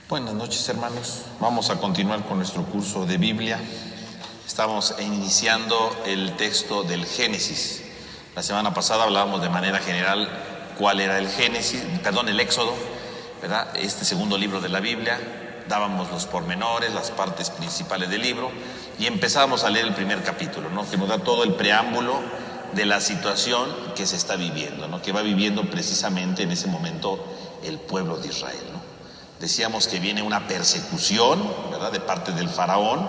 Buenas noches, hermanos. Vamos a continuar con nuestro curso de Biblia. Estamos iniciando el texto del Génesis. La semana pasada hablábamos de manera general cuál era el Éxodo, ¿verdad? Este segundo libro de la Biblia. Dábamos los pormenores, las partes principales del libro y empezábamos a leer el primer capítulo, ¿no? Que nos da todo el preámbulo de la situación que se está viviendo, ¿no? Que va viviendo precisamente en ese momento el pueblo de Israel, ¿no? Decíamos que viene una persecución, ¿verdad?, de parte del faraón.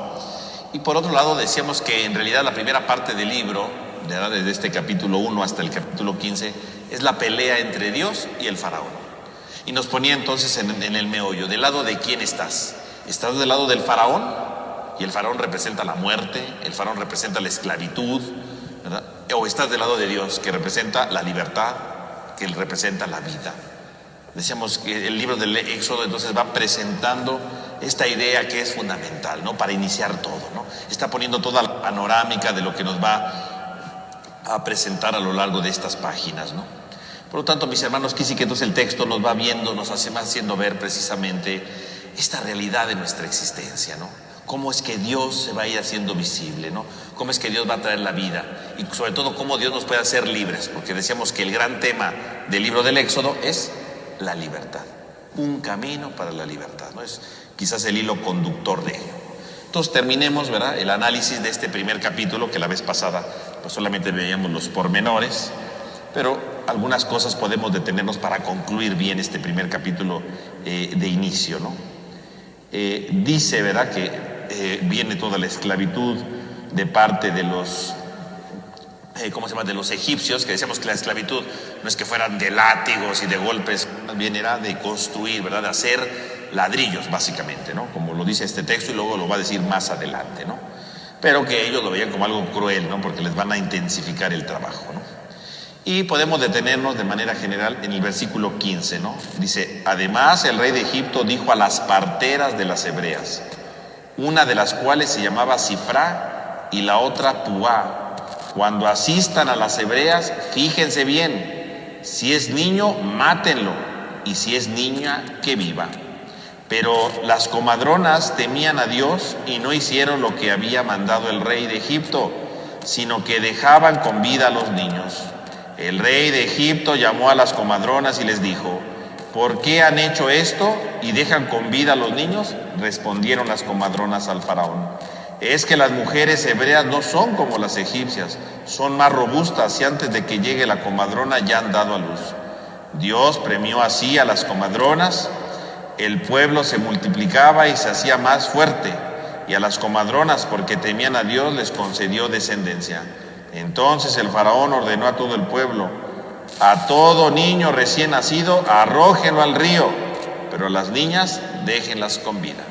Y por otro lado decíamos que en realidad la primera parte del libro, ¿verdad?, desde este capítulo 1 hasta el capítulo 15, es la pelea entre Dios y el faraón. Y nos ponía entonces en el meollo, ¿del lado de quién estás? ¿Estás del lado del faraón? Y el faraón representa la muerte, el faraón representa la esclavitud, ¿verdad? O estás del lado de Dios, que representa la libertad, que representa la vida. Decíamos que el libro del Éxodo entonces va presentando esta idea que es fundamental, ¿no?, para iniciar todo, ¿no? Está poniendo toda la panorámica de lo que nos va a presentar a lo largo de estas páginas, ¿no? Por lo tanto, mis hermanos, aquí sí que entonces el texto nos va viendo, nos hace más haciendo ver precisamente esta realidad de nuestra existencia, ¿no? Cómo es que Dios se va a ir haciendo visible, ¿no? Cómo es que Dios va a traer la vida y sobre todo cómo Dios nos puede hacer libres, porque decíamos que el gran tema del libro del Éxodo es la libertad, un camino para la libertad, ¿no? Es quizás el hilo conductor de ello. Entonces terminemos, ¿verdad?, el análisis de este primer capítulo, que la vez pasada pues solamente veíamos los pormenores, pero algunas cosas podemos detenernos para concluir bien este primer capítulo de inicio, ¿no? Dice, ¿verdad?, que viene toda la esclavitud de parte de los de los egipcios, que decíamos que la esclavitud no es que fueran de látigos y de golpes, más bien era de construir, ¿verdad?, de hacer ladrillos básicamente, ¿no?, como lo dice este texto y luego lo va a decir más adelante, ¿no? Pero que ellos lo veían como algo cruel, ¿no?, porque les van a intensificar el trabajo, ¿no? Y podemos detenernos de manera general en el versículo 15, ¿no? Dice: además el rey de Egipto dijo a las parteras de las hebreas, una de las cuales se llamaba Sifrá y la otra Puá: cuando asistan a las hebreas, fíjense bien, si es niño, mátenlo, y si es niña, que viva. Pero las comadronas temían a Dios y no hicieron lo que había mandado el rey de Egipto, sino que dejaban con vida a los niños. El rey de Egipto llamó a las comadronas y les dijo: ¿por qué han hecho esto y dejan con vida a los niños? Respondieron las comadronas al faraón: es que las mujeres hebreas no son como las egipcias, son más robustas y antes de que llegue la comadrona ya han dado a luz. Dios premió así a las comadronas, el pueblo se multiplicaba y se hacía más fuerte, y a las comadronas, porque temían a Dios, les concedió descendencia. Entonces el faraón ordenó a todo el pueblo: a todo niño recién nacido arrójenlo al río, pero a las niñas déjenlas con vida.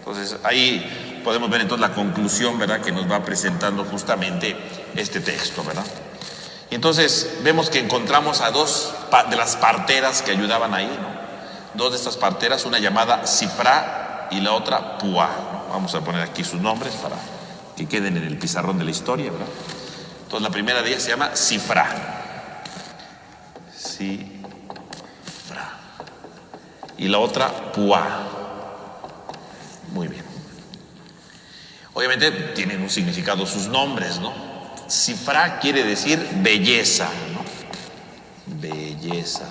Entonces ahí podemos ver entonces la conclusión, ¿verdad?, que nos va presentando justamente este texto, ¿verdad? Y entonces vemos que encontramos a dos de las parteras que ayudaban ahí, ¿no? Dos de estas parteras, una llamada Sifrá y la otra Puá, ¿no? Vamos a poner aquí sus nombres para que queden en el pizarrón de la historia, ¿verdad? Entonces la primera de ellas se llama Sifrá. Sifrá. Y la otra Puá. Muy bien. Obviamente tienen un significado sus nombres, ¿no? Sifrá quiere decir belleza, ¿no? Belleza.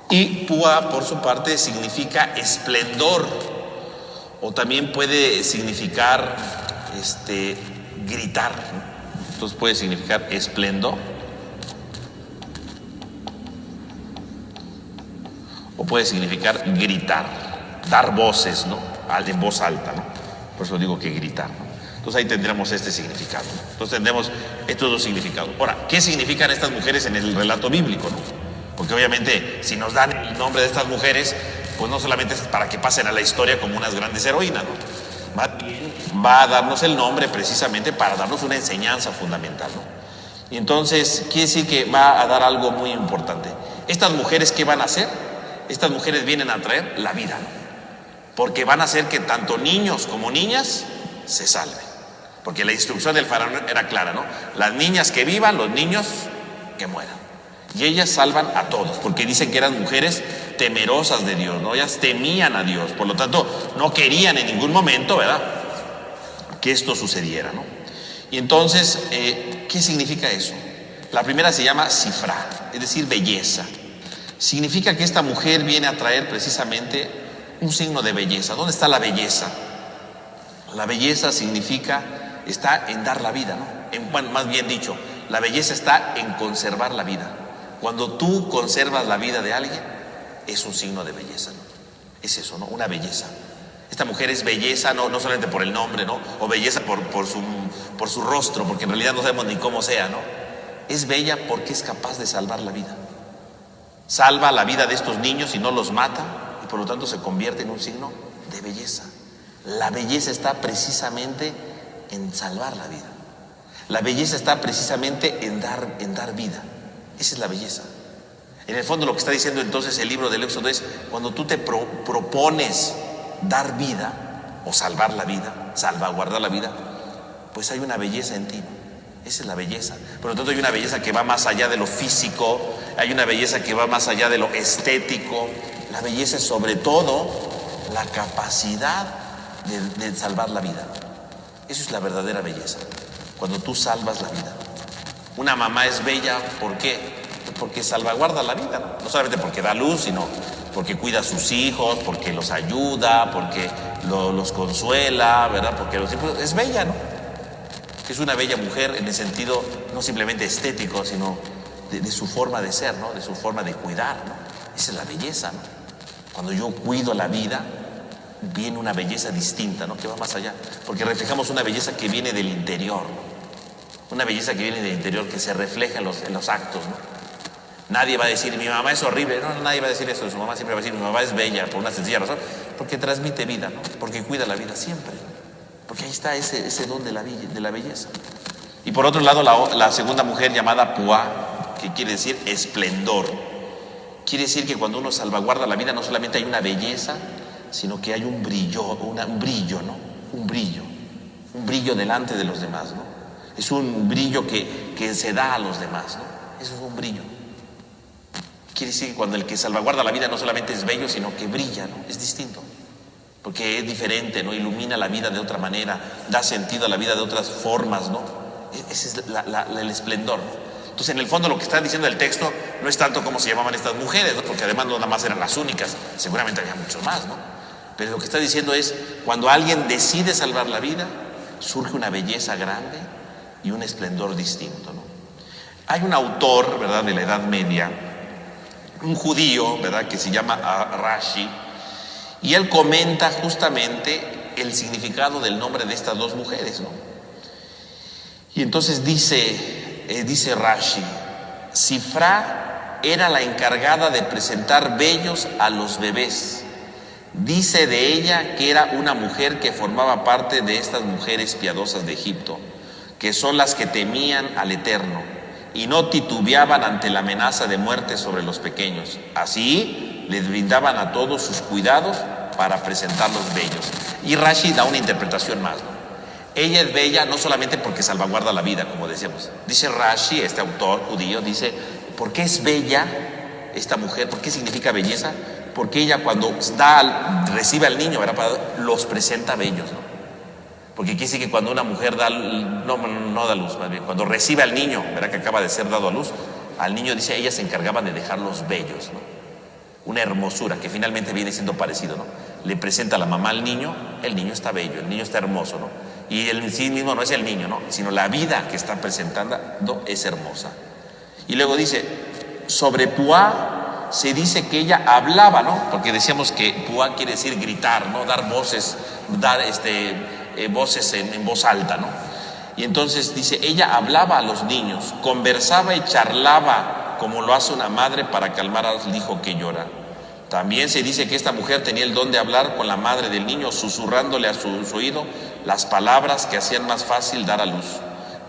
Y Puá, por su parte, significa esplendor, o también puede significar gritar, ¿no? Entonces puede significar esplendor o puede significar gritar, dar voces, ¿no?, en voz alta, ¿no? Por eso digo que gritar, ¿no? Entonces ahí tendremos este significado, ¿no? Entonces tendremos estos dos significados. Ahora, ¿qué significan estas mujeres en el relato bíblico, no? Porque obviamente si nos dan el nombre de estas mujeres, pues no solamente es para que pasen a la historia como unas grandes heroínas, ¿no? Va a darnos el nombre precisamente para darnos una enseñanza fundamental, ¿no? Y entonces quiere decir que va a dar algo muy importante. Estas mujeres, ¿qué van a hacer? Estas mujeres vienen a traer la vida, ¿no? Porque van a hacer que tanto niños como niñas se salven. Porque la instrucción del faraón era clara, ¿no? Las niñas que vivan, los niños que mueran. Y ellas salvan a todos, porque dicen que eran mujeres temerosas de Dios, ¿no? Ellas temían a Dios, por lo tanto no querían en ningún momento, ¿verdad?, que esto sucediera, ¿no? Y entonces, ¿qué significa eso? La primera se llama Sifra, es decir, belleza. Significa que esta mujer viene a traer precisamente un signo de belleza. ¿Dónde está la belleza? La belleza significa, está en dar la vida, ¿no? Bueno, más bien dicho, la belleza está en conservar la vida. Cuando tú conservas la vida de alguien, es un signo de belleza, ¿no? Es eso, ¿no? Una belleza. Esta mujer es belleza, no solamente por el nombre, ¿no? O belleza por su rostro, porque en realidad no sabemos ni cómo sea, ¿no? Es bella porque es capaz de salvar la vida. Salva la vida de estos niños y no los mata, y por lo tanto se convierte en un signo de belleza. La belleza está precisamente en salvar la vida. La belleza está precisamente en dar vida. Esa es la belleza. En el fondo lo que está diciendo entonces el libro del Éxodo es: cuando tú te propones dar vida o salvar la vida, salvaguardar la vida, pues hay una belleza en ti, ¿no? Esa es la belleza. Por lo tanto, hay una belleza que va más allá de lo físico, hay una belleza que va más allá de lo estético. La belleza es sobre todo la capacidad de salvar la vida. Eso es la verdadera belleza, cuando tú salvas la vida. Una mamá es bella, ¿por qué? Porque salvaguarda la vida, ¿no? No solamente porque da luz, sino porque cuida a sus hijos, porque los ayuda, porque los consuela, ¿verdad? Porque es bella, ¿no? Es una bella mujer en el sentido no simplemente estético, sino de su forma de ser, ¿no? De su forma de cuidar, ¿no? Esa es la belleza, ¿no? Cuando yo cuido la vida, viene una belleza distinta, ¿no? Que va más allá, porque reflejamos una belleza que viene del interior, ¿no? Una belleza que viene del interior, que se refleja en los actos, ¿no? Nadie va a decir, mi mamá es horrible. No, nadie va a decir eso de su mamá. Siempre va a decir, mi mamá es bella, por una sencilla razón, porque transmite vida, ¿no? Porque cuida la vida siempre, porque ahí está ese don de la belleza. Y por otro lado, la segunda mujer, llamada Puá, que quiere decir esplendor. Quiere decir que cuando uno salvaguarda la vida, no solamente hay una belleza, sino que hay un brillo, un brillo, ¿no? Un brillo delante de los demás, ¿no? Es un brillo que se da a los demás, ¿no? Eso es un brillo. Quiere decir que cuando el que salvaguarda la vida no solamente es bello, sino que brilla, ¿no? Es distinto, porque es diferente, ¿no? Ilumina la vida de otra manera, da sentido a la vida de otras formas, ¿no? Ese es el esplendor, ¿no? Entonces, en el fondo, lo que está diciendo el texto no es tanto cómo se llamaban estas mujeres, ¿no? Porque además no nada más eran las únicas, seguramente había mucho más, ¿no? Pero lo que está diciendo es, cuando alguien decide salvar la vida, surge una belleza grande y un esplendor distinto, ¿no? Hay un autor, ¿verdad?, de la Edad Media, un judío, ¿verdad?, que se llama Rashi, y él comenta justamente el significado del nombre de estas dos mujeres, ¿no? Y entonces dice Rashi: Sifra era la encargada de presentar bellos a los bebés. Dice de ella que era una mujer que formaba parte de estas mujeres piadosas de Egipto, que son las que temían al Eterno y no titubeaban ante la amenaza de muerte sobre los pequeños. Así les brindaban a todos sus cuidados para presentarlos bellos. Y Rashi da una interpretación más, ¿no? Ella es bella no solamente porque salvaguarda la vida, como decíamos. Dice Rashi, este autor judío, dice, ¿por qué es bella esta mujer? ¿Por qué significa belleza? Porque ella cuando recibe al niño, ¿verdad?, los presenta bellos, ¿no? Porque quiere decir que cuando una mujer no da luz, más bien, cuando recibe al niño, ¿verdad?, que acaba de ser dado a luz, al niño, dice, ella se encargaba de dejarlos bellos, ¿no? Una hermosura que finalmente viene siendo parecido, ¿no? Le presenta a la mamá al niño, el niño está bello, el niño está hermoso, ¿no? Y él en sí mismo no es el niño, ¿no?, sino la vida que está presentando es hermosa. Y luego dice, sobre Puá se dice que ella hablaba, ¿no? Porque decíamos que Puá quiere decir gritar, ¿no? Dar voces, voces en voz alta, ¿no? Y entonces dice, ella hablaba a los niños, conversaba y charlaba como lo hace una madre para calmar al hijo que llora. También se dice que esta mujer tenía el don de hablar con la madre del niño, susurrándole a su oído las palabras que hacían más fácil dar a luz.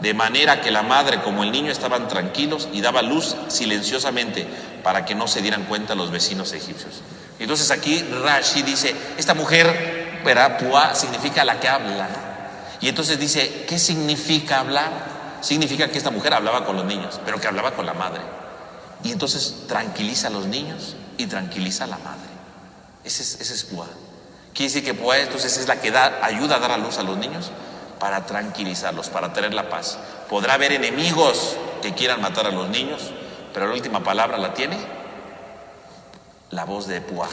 De manera que la madre como el niño estaban tranquilos y daba luz silenciosamente para que no se dieran cuenta los vecinos egipcios. Entonces aquí Rashi dice, esta mujer, ¿verdad?, Puá significa la que habla, ¿no? Y entonces dice, ¿qué significa hablar? Significa que esta mujer hablaba con los niños, pero que hablaba con la madre. Y entonces tranquiliza a los niños y tranquiliza a la madre. Ese es Púa. Quiere decir que Púa entonces es la que ayuda a dar a luz a los niños para tranquilizarlos, para traer la paz. Podrá haber enemigos que quieran matar a los niños, pero la última palabra la tiene la voz de Púa,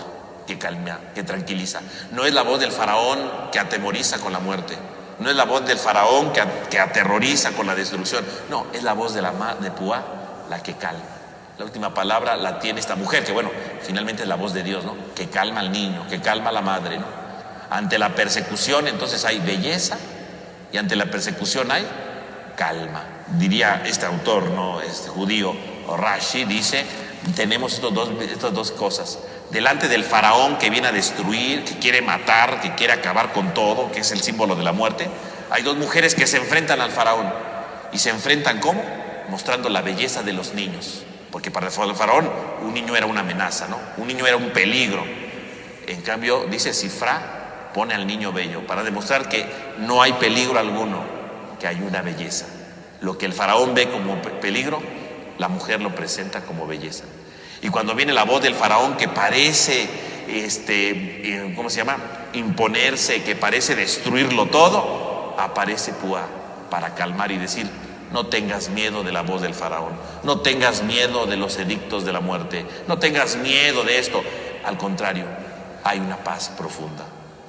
que calma, que tranquiliza. No es la voz del faraón que atemoriza con la muerte. No es la voz del faraón que aterroriza con la destrucción. No, es la voz de Púa la que calma. La última palabra la tiene esta mujer, que bueno, finalmente es la voz de Dios, ¿no? Que calma al niño, que calma a la madre, ¿no? Ante la persecución entonces hay belleza y ante la persecución hay calma. Diría este autor, ¿no? Este judío, Rashi, dice, tenemos estas dos cosas. Delante del faraón que viene a destruir, que quiere matar, que quiere acabar con todo, que es el símbolo de la muerte, hay dos mujeres que se enfrentan al faraón. ¿Y se enfrentan cómo? Mostrando la belleza de los niños. Porque para el faraón un niño era una amenaza, ¿no? Un niño era un peligro. En cambio, dice Sifrá, pone al niño bello para demostrar que no hay peligro alguno, que hay una belleza. Lo que el faraón ve como peligro, la mujer lo presenta como belleza. Y cuando viene la voz del faraón que parece, ¿cómo se llama? Imponerse, que parece destruirlo todo, aparece Púa para calmar y decir: no tengas miedo de la voz del faraón, no tengas miedo de los edictos de la muerte, no tengas miedo de esto. Al contrario, hay una paz profunda.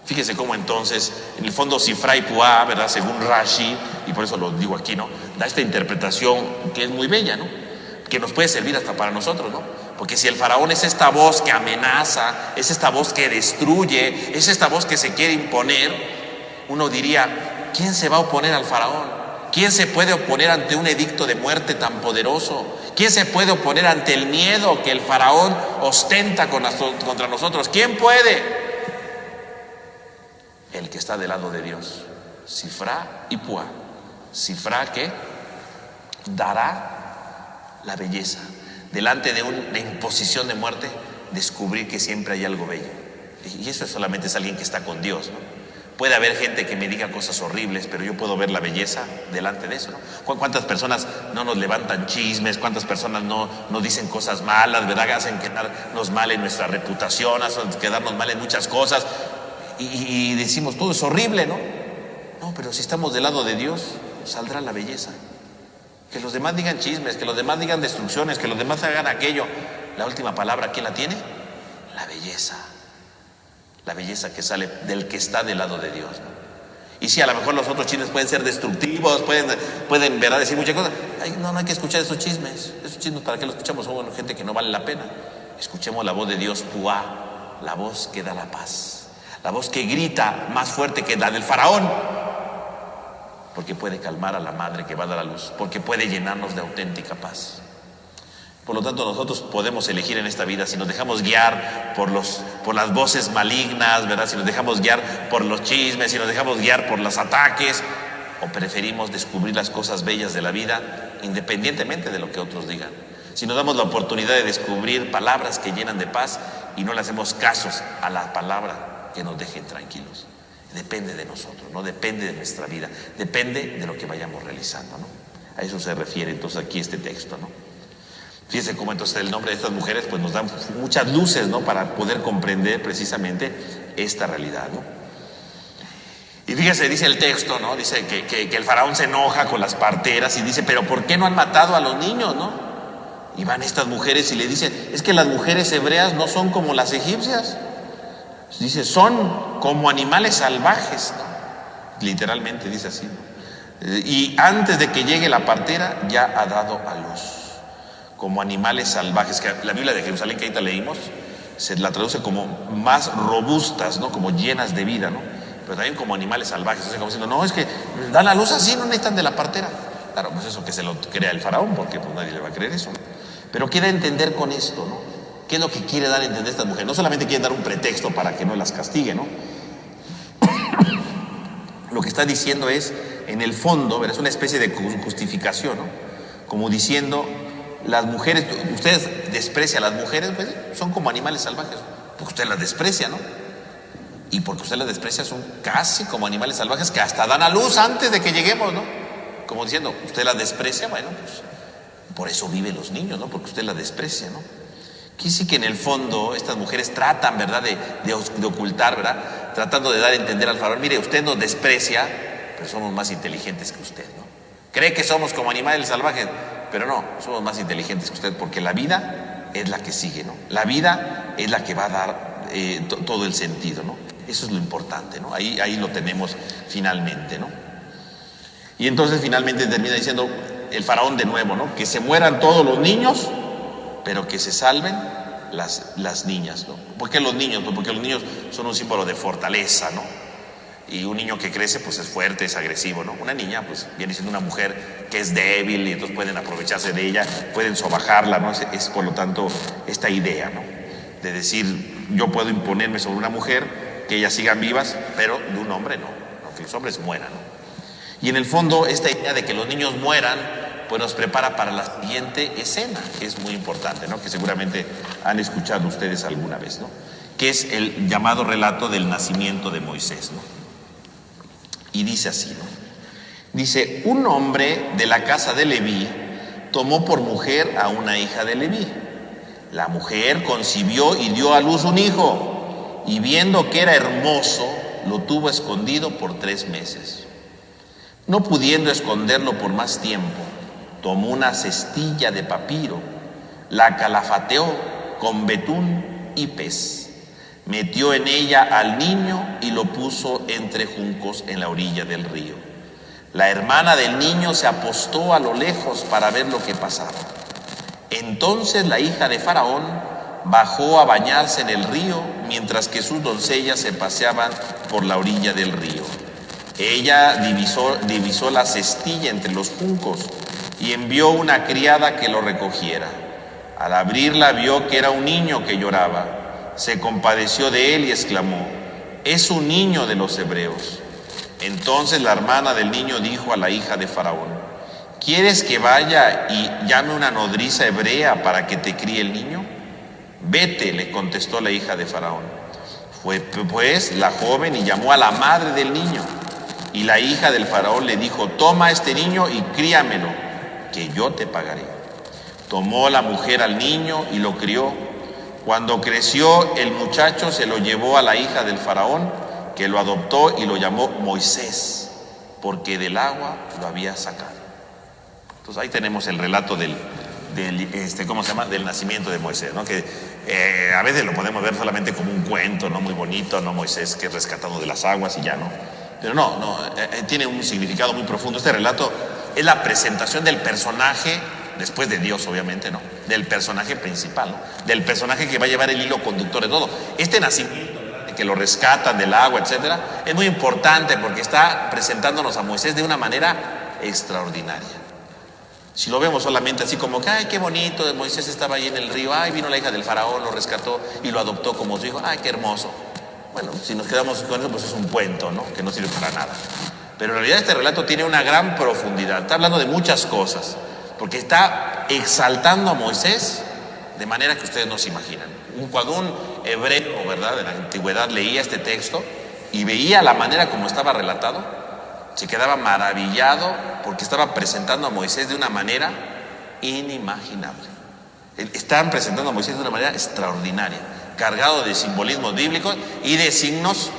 Fíjese cómo entonces, en el fondo, Sifrá y Púa, ¿verdad? Según Rashi, y por eso lo digo aquí, ¿no? Da esta interpretación que es muy bella, ¿no? Que nos puede servir hasta para nosotros, ¿no? Porque si el faraón es esta voz que amenaza, es esta voz que destruye, es esta voz que se quiere imponer, uno diría: ¿quién se va a oponer al faraón? ¿Quién se puede oponer ante un edicto de muerte tan poderoso? ¿Quién se puede oponer ante el miedo que el faraón ostenta contra nosotros? ¿Quién puede? El que está del lado de Dios. Sifrá y Púa. Sifrá que dará la belleza. Delante de una imposición de muerte, descubrir que siempre hay algo bello. Y eso solamente es alguien que está con Dios, ¿no? Puede haber gente que me diga cosas horribles, pero yo puedo ver la belleza delante de eso, ¿no? ¿Cuántas personas no nos levantan chismes? ¿Cuántas personas no dicen cosas malas, verdad? Hacen quedarnos mal en nuestra reputación, hacen quedarnos mal en muchas cosas. Y decimos, todo es horrible, ¿no? No, pero si estamos del lado de Dios, saldrá la belleza. Que los demás digan chismes, que los demás digan destrucciones, que los demás hagan aquello. La última palabra, ¿quién la tiene? La belleza. La belleza que sale del que está del lado de Dios, ¿no? Y sí, a lo mejor los otros chismes pueden ser destructivos, pueden ¿verdad? Decir muchas cosas. No hay que escuchar esos chismes. Esos chismes, ¿para qué los escuchamos? Son gente que no vale la pena. Escuchemos la voz de Dios, Púa, la voz que da la paz, la voz que grita más fuerte que la del faraón, porque puede calmar a la madre que va a dar a luz, porque puede llenarnos de auténtica paz. Por lo tanto, nosotros podemos elegir en esta vida si nos dejamos guiar por las voces malignas, ¿verdad? Si nos dejamos guiar por los chismes, si nos dejamos guiar por los ataques, o preferimos descubrir las cosas bellas de la vida independientemente de lo que otros digan. Si nos damos la oportunidad de descubrir palabras que llenan de paz y no le hacemos casos a la palabra que nos dejen tranquilos. Depende de nosotros, no depende de nuestra vida, depende de lo que vayamos realizando, ¿no? A eso se refiere entonces aquí este texto, ¿no? Fíjense cómo entonces el nombre de estas mujeres pues nos da muchas luces, ¿no? Para poder comprender precisamente esta realidad, ¿no? Y fíjense, dice el texto, ¿no? Dice que el faraón se enoja con las parteras y dice: pero ¿por qué no han matado a los niños, no? Y van estas mujeres y le dicen: es que las mujeres hebreas no son como las egipcias. Dice: son como animales salvajes, ¿no? Literalmente dice así, ¿no? Y antes de que llegue la partera ya ha dado a luz. Como animales salvajes, que la Biblia de Jerusalén que ahorita leímos se la traduce como más robustas, ¿no? Como llenas de vida, ¿no? Pero también como animales salvajes, o sea, como diciendo: no, es que dan a luz así, no necesitan de la partera. Claro, pues eso que se lo crea el faraón, porque pues nadie le va a creer eso, ¿no? Pero quiere entender con esto, ¿no? ¿Qué es lo que quiere dar a entender esta mujer? No solamente quiere dar un pretexto para que no las castigue, ¿no? Lo que está diciendo es, en el fondo, ¿verdad? Es una especie de justificación, ¿no? Como diciendo: las mujeres, ustedes desprecian a las mujeres, pues son como animales salvajes, porque usted las desprecia, ¿no? Y porque usted las desprecia, son casi como animales salvajes que hasta dan a luz antes de que lleguemos, ¿no? Como diciendo, usted las desprecia, bueno, pues por eso viven los niños, ¿no? Porque usted la desprecia, ¿no? Quiere decir que en el fondo estas mujeres tratan, ¿verdad?, de ocultar, ¿verdad?, tratando de dar a entender al faraón: mire, usted nos desprecia, pero somos más inteligentes que usted, ¿no? Cree que somos como animales salvajes, pero no, somos más inteligentes que usted, porque la vida es la que sigue, ¿no? La vida es la que va a dar todo el sentido, ¿no? Eso es lo importante, ¿no? Ahí lo tenemos finalmente, ¿no? Y entonces finalmente termina diciendo el faraón de nuevo, ¿no? Que se mueran todos los niños, pero que se salven las niñas, ¿no? ¿Por qué los niños? Pues porque los niños son un símbolo de fortaleza, ¿no? Y un niño que crece, pues es fuerte, es agresivo, ¿no? Una niña, pues viene siendo una mujer que es débil, y entonces pueden aprovecharse de ella, pueden sobajarla, ¿no? Es por lo tanto esta idea, ¿no? De decir, yo puedo imponerme sobre una mujer, que ellas sigan vivas, pero de un hombre no, que los hombres mueran, ¿no? Y en el fondo esta idea de que los niños mueran, pues nos prepara para la siguiente escena, que es muy importante, ¿no? Que seguramente han escuchado ustedes alguna vez, ¿no? Que es el llamado relato del nacimiento de Moisés, ¿no? Y dice así, ¿no? Dice: un hombre de la casa de Leví tomó por mujer a una hija de Leví. La mujer concibió y dio a luz un hijo, y viendo que era hermoso, lo tuvo escondido por 3 meses. No pudiendo esconderlo por más tiempo, tomó una cestilla de papiro, la calafateó con betún y pez, metió en ella al niño y lo puso entre juncos en la orilla del río. La hermana del niño se apostó a lo lejos para ver lo que pasaba. Entonces la hija de Faraón bajó a bañarse en el río, mientras que sus doncellas se paseaban por la orilla del río. Ella divisó la cestilla entre los juncos y envió una criada que lo recogiera. Al abrirla vio que era un niño que lloraba. Se compadeció de él y exclamó: es un niño de los hebreos. Entonces la hermana del niño dijo a la hija de Faraón: ¿quieres que vaya y llame una nodriza hebrea para que te críe el niño? Vete, le contestó la hija de Faraón. Fue pues la joven y llamó a la madre del niño. Y la hija del faraón le dijo: toma a este niño y críamelo, que yo te pagaré. Tomó la mujer al niño y lo crió. Cuando creció el muchacho, se lo llevó a la hija del faraón, que lo adoptó y lo llamó Moisés, porque del agua lo había sacado. Entonces ahí tenemos el relato del nacimiento de Moisés, ¿no? Que a veces lo podemos ver solamente como un cuento, ¿no? Muy bonito, ¿no? Moisés que es rescatado de las aguas y ya, ¿no? Pero tiene un significado muy profundo. Este relato es la presentación del personaje, después de Dios obviamente, ¿no? Del personaje principal, ¿no? Del personaje que va a llevar el hilo conductor de todo. Este nacimiento, ¿verdad?, de que lo rescatan del agua, etcétera, es muy importante porque está presentándonos a Moisés de una manera extraordinaria. Si lo vemos solamente así como que, ay, qué bonito, Moisés estaba ahí en el río, ay, vino la hija del faraón, lo rescató y lo adoptó como su hijo, ay, qué hermoso. Bueno, si nos quedamos con eso, pues es un cuento, ¿no? Que no sirve para nada. Pero en realidad este relato tiene una gran profundidad. Está hablando de muchas cosas, porque está exaltando a Moisés de manera que ustedes no se imaginan. Cuando un hebreo, ¿verdad?, de la antigüedad leía este texto y veía la manera como estaba relatado, se quedaba maravillado porque estaba presentando a Moisés de una manera inimaginable. Están presentando a Moisés de una manera extraordinaria, cargado de simbolismos bíblicos y de signos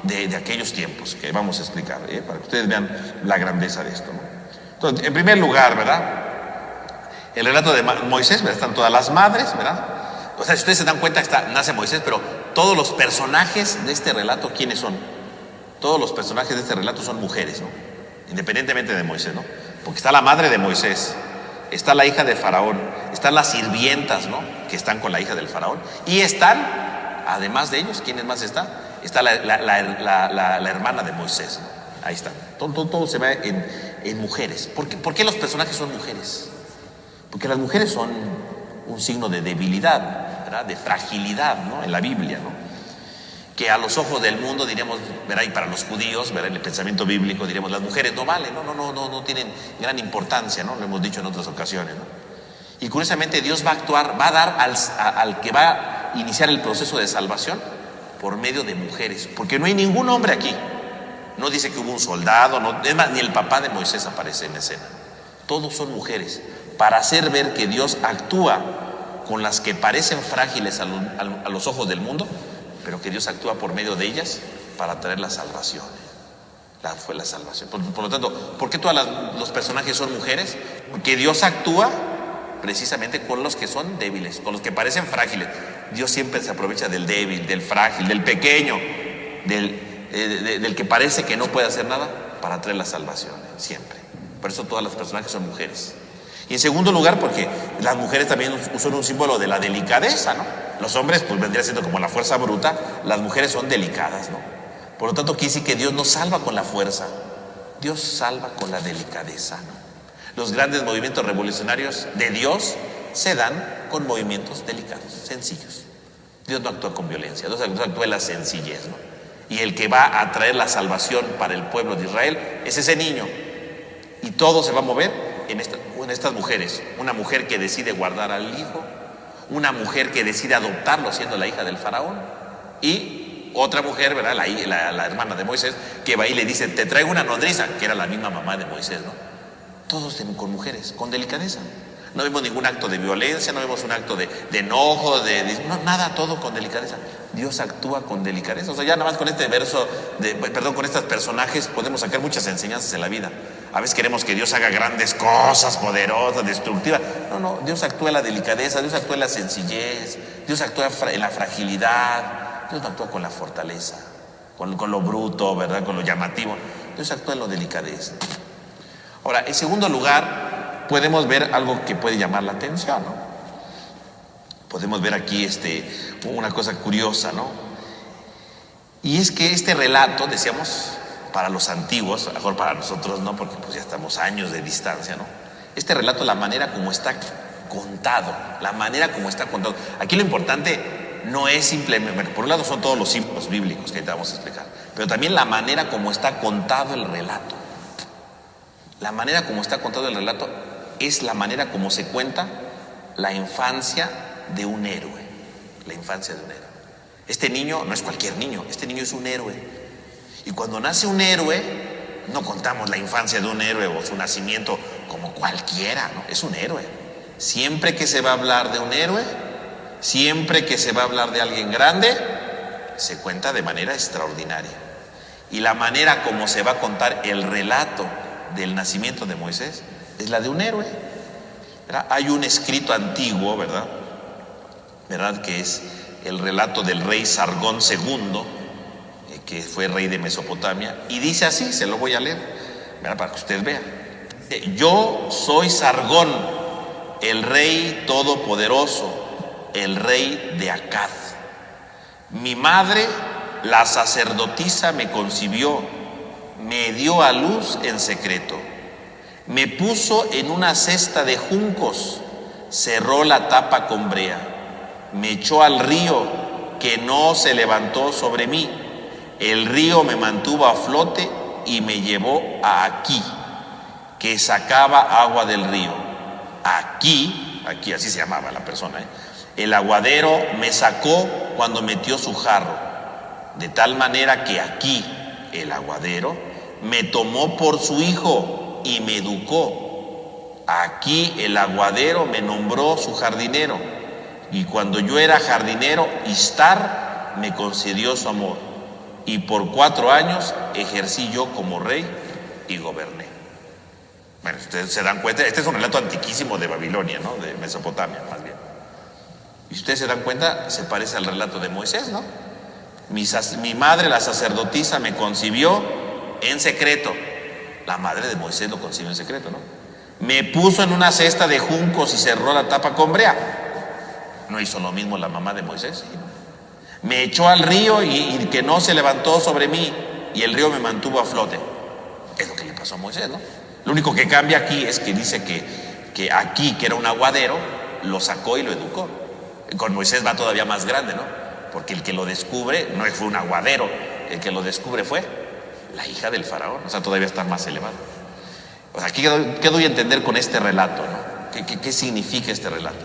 de aquellos tiempos que vamos a explicar, para que ustedes vean la grandeza de esto, ¿no? Entonces, en primer lugar, ¿verdad?, el relato de Moisés, ¿verdad?, están todas las madres, ¿verdad? O sea, si ustedes se dan cuenta, nace Moisés, pero todos los personajes de este relato, ¿quiénes son? Todos los personajes de este relato son mujeres, ¿no? Independientemente de Moisés, ¿no? Porque está la madre de Moisés, está la hija de Faraón, están las sirvientas, ¿no?, que están con la hija del Faraón, y están, además de ellos, ¿quiénes más están? Está la hermana de Moisés, ¿no? Ahí está. Todo se ve en mujeres. ¿Por qué los personajes son mujeres? Porque las mujeres son un signo de debilidad, ¿verdad?, de fragilidad, ¿no?, en la Biblia, ¿no? Que a los ojos del mundo diremos, ¿verdad?, y para los judíos, ¿verdad?, en el pensamiento bíblico diremos, las mujeres no valen, no tienen gran importancia, ¿no? Lo hemos dicho en otras ocasiones, ¿no? Y curiosamente Dios va a actuar, va a dar al que va a iniciar el proceso de salvación por medio de mujeres, porque no hay ningún hombre aquí. No dice que hubo un soldado, es más, ni el papá de Moisés aparece en escena. Todos son mujeres, para hacer ver que Dios actúa con las que parecen frágiles a los ojos del mundo, pero que Dios actúa por medio de ellas para traer la salvación. Fue la salvación. Por lo tanto, ¿por qué todos los personajes son mujeres? Porque Dios actúa precisamente con los que son débiles, con los que parecen frágiles. Dios siempre se aprovecha del débil, del frágil, del pequeño, del que parece que no puede hacer nada, para traer la salvación, siempre. Por eso todas las personajes son mujeres. Y en segundo lugar, porque las mujeres también son un símbolo de la delicadeza, ¿no? Los hombres pues vendría siendo como la fuerza bruta, las mujeres son delicadas, ¿no? Por lo tanto, quiere decir que Dios no salva con la fuerza, Dios salva con la delicadeza, ¿no? Los grandes movimientos revolucionarios de Dios se dan con movimientos delicados, sencillos. Dios no actúa con violencia, Dios actúa en la sencillez, ¿no? Y el que va a traer la salvación para el pueblo de Israel es ese niño. Y todo se va a mover en estas mujeres. Una mujer que decide guardar al hijo, una mujer que decide adoptarlo siendo la hija del faraón, y otra mujer, ¿verdad? La hermana de Moisés, que va y le dice: te traigo una nodriza, que era la misma mamá de Moisés, ¿no? Todos con mujeres, con delicadeza. No vemos ningún acto de violencia, no vemos un acto de enojo, no, nada, todo con delicadeza. Dios actúa con delicadeza. O sea, ya nada más con este verso, con estos personajes podemos sacar muchas enseñanzas en la vida. A veces queremos que Dios haga grandes cosas, poderosas, destructivas. No, Dios actúa en la delicadeza, Dios actúa en la sencillez, Dios actúa en la fragilidad, Dios no actúa con la fortaleza, con lo bruto, ¿verdad? Con lo llamativo. Dios actúa en la delicadeza. Ahora, en segundo lugar, podemos ver algo que puede llamar la atención, ¿no? Podemos ver aquí una cosa curiosa, ¿no? Y es que este relato, decíamos, para los antiguos, a lo mejor para nosotros no, porque pues ya estamos años de distancia, ¿no? Este relato, la manera como está contado, Aquí lo importante no es simplemente, por un lado son todos los símbolos bíblicos que te vamos a explicar, pero también la manera como está contado el relato. La manera como está contado el relato es la manera como se cuenta la infancia de un héroe. La infancia de un héroe. Este niño no es cualquier niño, este niño es un héroe. Y cuando nace un héroe, no contamos la infancia de un héroe o su nacimiento como cualquiera, ¿no? Es un héroe. Siempre que se va a hablar de un héroe, siempre que se va a hablar de alguien grande, se cuenta de manera extraordinaria. Y la manera como se va a contar el relato del nacimiento de Moisés es la de un héroe, ¿verdad? Hay un escrito antiguo, ¿verdad? Que es el relato del rey Sargón II, que fue rey de Mesopotamia, y dice así, se lo voy a leer, ¿verdad? Para que usted vea. Yo soy Sargón, el rey todopoderoso, el rey de Akkad. Mi madre, la sacerdotisa, me concibió, me dio a luz en secreto, me puso en una cesta de juncos, cerró la tapa con brea, me echó al río que no se levantó sobre mí, el río me mantuvo a flote y me llevó a Aquí, que sacaba agua del río. Aquí, así se llamaba la persona, el aguadero me sacó cuando metió su jarro, de tal manera que Aquí, el aguadero, me tomó por su hijo y me educó. Aquí el aguadero me nombró su jardinero, y cuando yo era jardinero, Istar me concedió su amor, y por 4 años ejercí yo como rey y goberné. Bueno, ustedes se dan cuenta, este es un relato antiquísimo de Babilonia, ¿no? De Mesopotamia, más bien. Y ustedes se dan cuenta, se parece al relato de Moisés, ¿no? Mi madre, la sacerdotisa, me concibió en secreto. La madre de Moisés lo concibió en secreto, ¿no? Me puso en una cesta de juncos y cerró la tapa con brea. ¿No hizo lo mismo la mamá de Moisés? ¿Sí? Me echó al río y que no se levantó sobre mí, y el río me mantuvo a flote. Es lo que le pasó a Moisés, ¿no? Lo único que cambia aquí es que dice que Aquí, que era un aguadero, lo sacó y lo educó. Con Moisés va todavía más grande, ¿no? Porque el que lo descubre no fue un aguadero, el que lo descubre fue la hija del faraón, o sea, todavía está más elevado. O sea, ¿qué doy a entender con este relato, ¿no? ¿Qué significa este relato?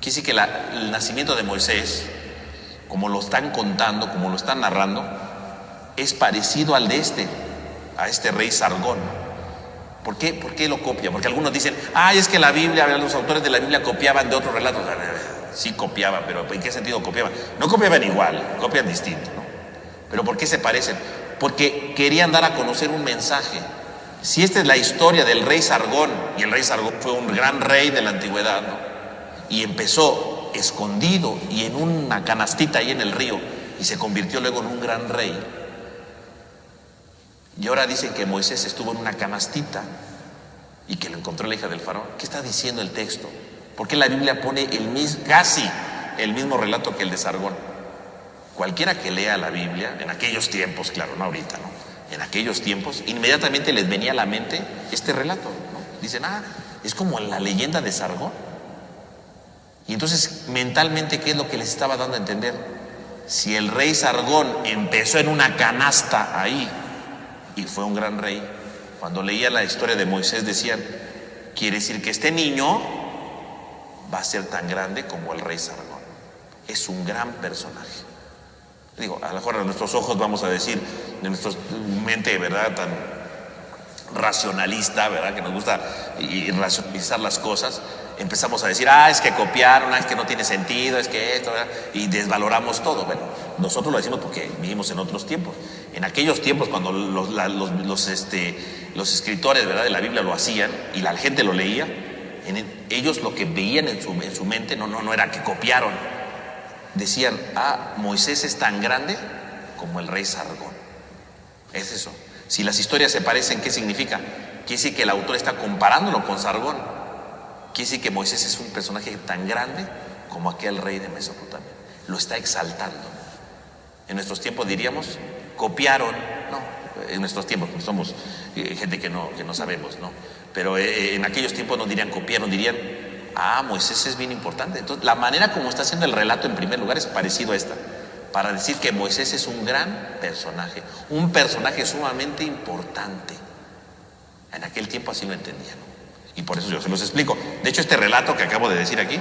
Quiere decir que el nacimiento de Moisés, como lo están contando, como lo están narrando, es parecido al de a este rey Sargón. ¿Por qué lo copia? Porque algunos dicen, es que la Biblia, los autores de la Biblia copiaban de otros relatos. Sí copiaban, pero ¿en qué sentido copiaban? No copiaban igual, copian distinto, ¿no? Pero ¿por qué se parecen? Porque querían dar a conocer un mensaje. Si esta es la historia del rey Sargón, y el rey Sargón fue un gran rey de la antigüedad, ¿no? Y empezó escondido y en una canastita ahí en el río, y se convirtió luego en un gran rey. Y ahora dicen que Moisés estuvo en una canastita y que lo encontró la hija del faraón. ¿Qué está diciendo el texto? ¿Por qué la Biblia pone casi el mismo relato que el de Sargón? Cualquiera que lea la Biblia, en aquellos tiempos, claro, no ahorita, ¿no? En aquellos tiempos, inmediatamente les venía a la mente este relato, ¿no? Dicen, es como la leyenda de Sargón. Y entonces, mentalmente, ¿qué es lo que les estaba dando a entender? Si el rey Sargón empezó en una canasta ahí y fue un gran rey, cuando leía la historia de Moisés decían, quiere decir que este niño va a ser tan grande como el rey Sargón. Es un gran personaje. Digo, a lo mejor a nuestros ojos vamos a decir, de nuestra mente, ¿verdad?, tan racionalista, ¿verdad?, que nos gusta racionalizar las cosas, empezamos a decir, es que copiaron, es que no tiene sentido, es que esto, ¿verdad?, y desvaloramos todo. Bueno, nosotros lo decimos porque vivimos en otros tiempos. En aquellos tiempos, cuando los escritores, ¿verdad?, de la Biblia lo hacían y la gente lo leía, ellos lo que veían en su mente no era que copiaron. Decían, Moisés es tan grande como el rey Sargón. Es eso. Si las historias se parecen, ¿qué significa? Quiere decir que el autor está comparándolo con Sargón. Quiere decir que Moisés es un personaje tan grande como aquel rey de Mesopotamia. Lo está exaltando. En nuestros tiempos diríamos, copiaron. No, en nuestros tiempos, pues somos gente que no sabemos, ¿no? Pero en aquellos tiempos no dirían copiaron, dirían, Moisés es bien importante. Entonces, la manera como está haciendo el relato en primer lugar es parecido a esta, para decir que Moisés es un gran personaje, un personaje sumamente importante. En aquel tiempo así lo entendían, ¿no? Y por eso yo se los explico. De hecho, este relato que acabo de decir aquí,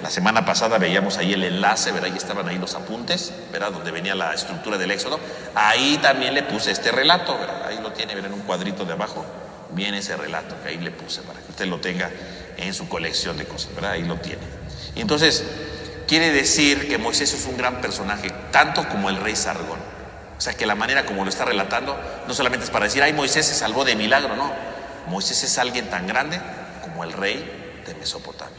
la semana pasada veíamos ahí el enlace, ¿verdad? Y estaban ahí los apuntes, ¿verdad?, donde venía la estructura del Éxodo. Ahí también le puse este relato, ¿verdad? Ahí lo tiene, ¿verdad?, en un cuadrito de abajo viene ese relato que ahí le puse para que usted lo tenga en su colección de cosas, ¿verdad? Ahí lo tiene. Y entonces, quiere decir que Moisés es un gran personaje, tanto como el rey Sargón. O sea, que la manera como lo está relatando no solamente es para decir, Moisés se salvó de milagro, no. Moisés es alguien tan grande como el rey de Mesopotamia.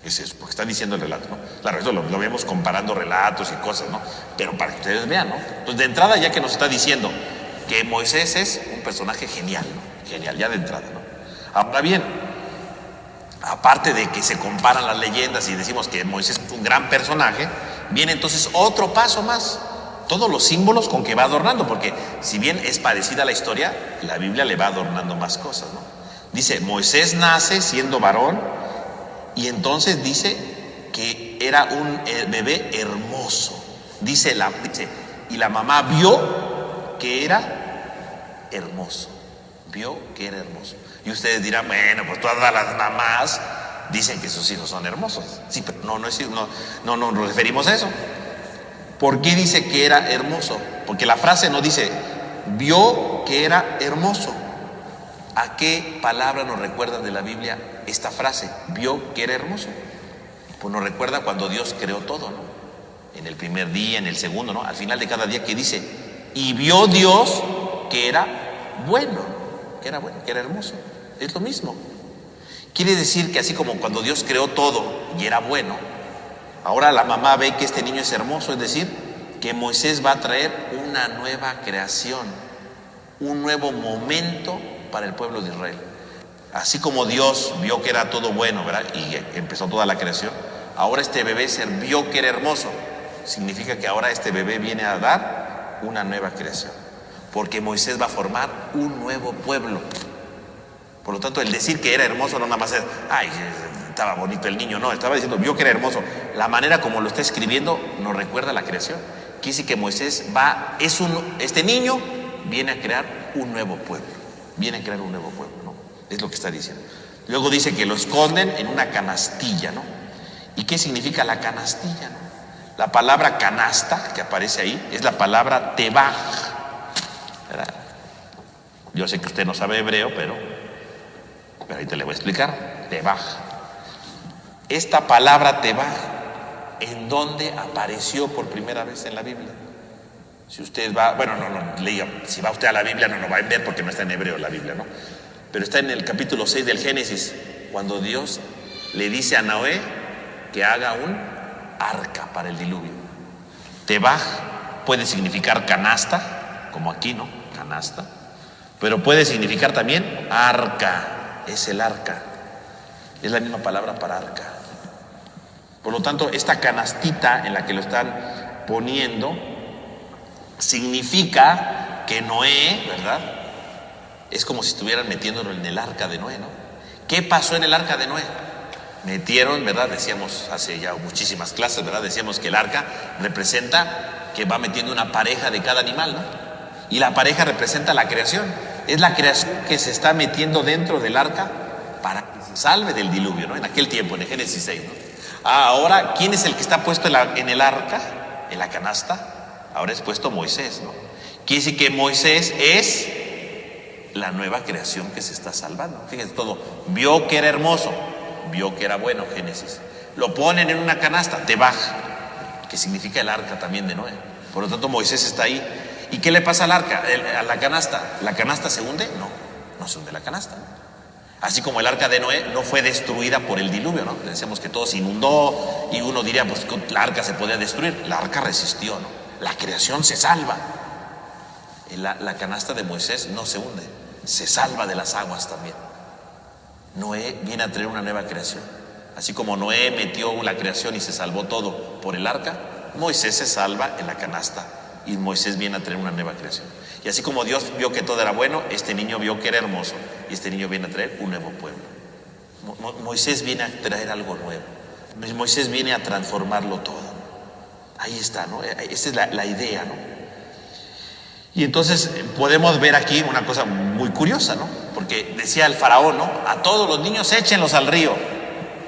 Es eso, porque está diciendo el relato, ¿no? Claro, eso lo vemos comparando relatos y cosas, ¿no? Pero para que ustedes vean, ¿no? Entonces, de entrada, ya que nos está diciendo que Moisés es un personaje genial, ¿no? Genial, ya de entrada, ¿no? Ahora bien, aparte de que se comparan las leyendas y decimos que Moisés es un gran personaje, viene entonces otro paso más. Todos los símbolos con que va adornando, porque si bien es parecida a la historia, la Biblia le va adornando más cosas, ¿no? Dice, Moisés nace siendo varón y entonces dice que era un bebé hermoso. Dice, y la mamá vio que era hermoso. Vio que era hermoso. Y ustedes dirán, bueno, pues todas las mamás dicen que sus hijos son hermosos. Sí, pero no nos referimos a eso. ¿Por qué dice que era hermoso? Porque la frase no dice, vio que era hermoso. ¿A qué palabra nos recuerda de la Biblia esta frase? Vio que era hermoso. Pues nos recuerda cuando Dios creó todo, ¿no? En el primer día, en el segundo, ¿no? Al final de cada día, que dice, y vio Dios que era bueno, que era hermoso. Es lo mismo. Quiere decir que así como cuando Dios creó todo y era bueno, ahora la mamá ve que este niño es hermoso, es decir, que Moisés va a traer una nueva creación, un nuevo momento para el pueblo de Israel. Así como Dios vio que era todo bueno, ¿verdad?, y empezó toda la creación, ahora este bebé vio que era hermoso. Significa que ahora este bebé viene a dar una nueva creación, porque Moisés va a formar un nuevo pueblo. Por lo tanto, el decir que era hermoso no nada más es, estaba bonito el niño, no, estaba diciendo, vio que era hermoso. La manera como lo está escribiendo nos recuerda la creación. Quiere decir que Moisés este niño viene a crear un nuevo pueblo. Viene a crear un nuevo pueblo, ¿no? Es lo que está diciendo. Luego dice que lo esconden en una canastilla, ¿no? ¿Y qué significa la canastilla, no? La palabra canasta que aparece ahí es la palabra tebaj, ¿verdad? Yo sé que usted no sabe hebreo, pero Pero ahorita le voy a explicar. Tebaj. Esta palabra Tebaj, ¿en dónde apareció por primera vez en la Biblia? Si usted va, bueno, no, leía, si va usted a la Biblia no va a ver porque no está en hebreo la Biblia, ¿no? Pero está en el capítulo 6 del Génesis, cuando Dios le dice a Noé que haga un arca para el diluvio. Tebaj puede significar canasta, como aquí, ¿no? Canasta. Pero puede significar también arca, es el arca. Es la misma palabra para arca. Por lo tanto, esta canastita en la que lo están poniendo significa que Noé, ¿verdad? Es como si estuvieran metiéndolo en el arca de Noé, ¿no? ¿Qué pasó en el arca de Noé? Metieron, ¿verdad? Decíamos hace ya muchísimas clases, ¿verdad? Decíamos que el arca representa que va metiendo una pareja de cada animal, ¿no? Y la pareja representa la creación. Es la creación que se está metiendo dentro del arca para que se salve del diluvio, ¿no? En aquel tiempo, en el Génesis 6, ¿no? Ahora, ¿quién es el que está puesto en el arca? En la canasta. Ahora es puesto Moisés, ¿no? Quiere decir que Moisés es la nueva creación que se está salvando. Fíjense todo. Vio que era hermoso, vio que era bueno, Génesis. Lo ponen en una canasta, Tebaj, que significa el arca también de Noé. Por lo tanto, Moisés está ahí. ¿Y qué le pasa al arca, a la canasta? ¿La canasta se hunde? No se hunde la canasta, ¿no? Así como el arca de Noé no fue destruida por el diluvio, ¿no? Decíamos que todo se inundó y uno diría, pues la arca se podía destruir. La arca resistió, ¿no? La creación se salva. La canasta de Moisés no se hunde, se salva de las aguas también. Noé viene a traer una nueva creación. Así como Noé metió la creación y se salvó todo por el arca, Moisés se salva en la canasta y Moisés viene a traer una nueva creación. Y así como Dios vio que todo era bueno, este niño vio que era hermoso y este niño viene a traer un nuevo pueblo. Moisés viene a traer algo nuevo. Moisés viene a transformarlo todo. Ahí está, ¿no? Esa es la idea, ¿no? Y entonces podemos ver aquí una cosa muy curiosa, ¿no? Porque decía el faraón, ¿no? A todos los niños échenlos al río.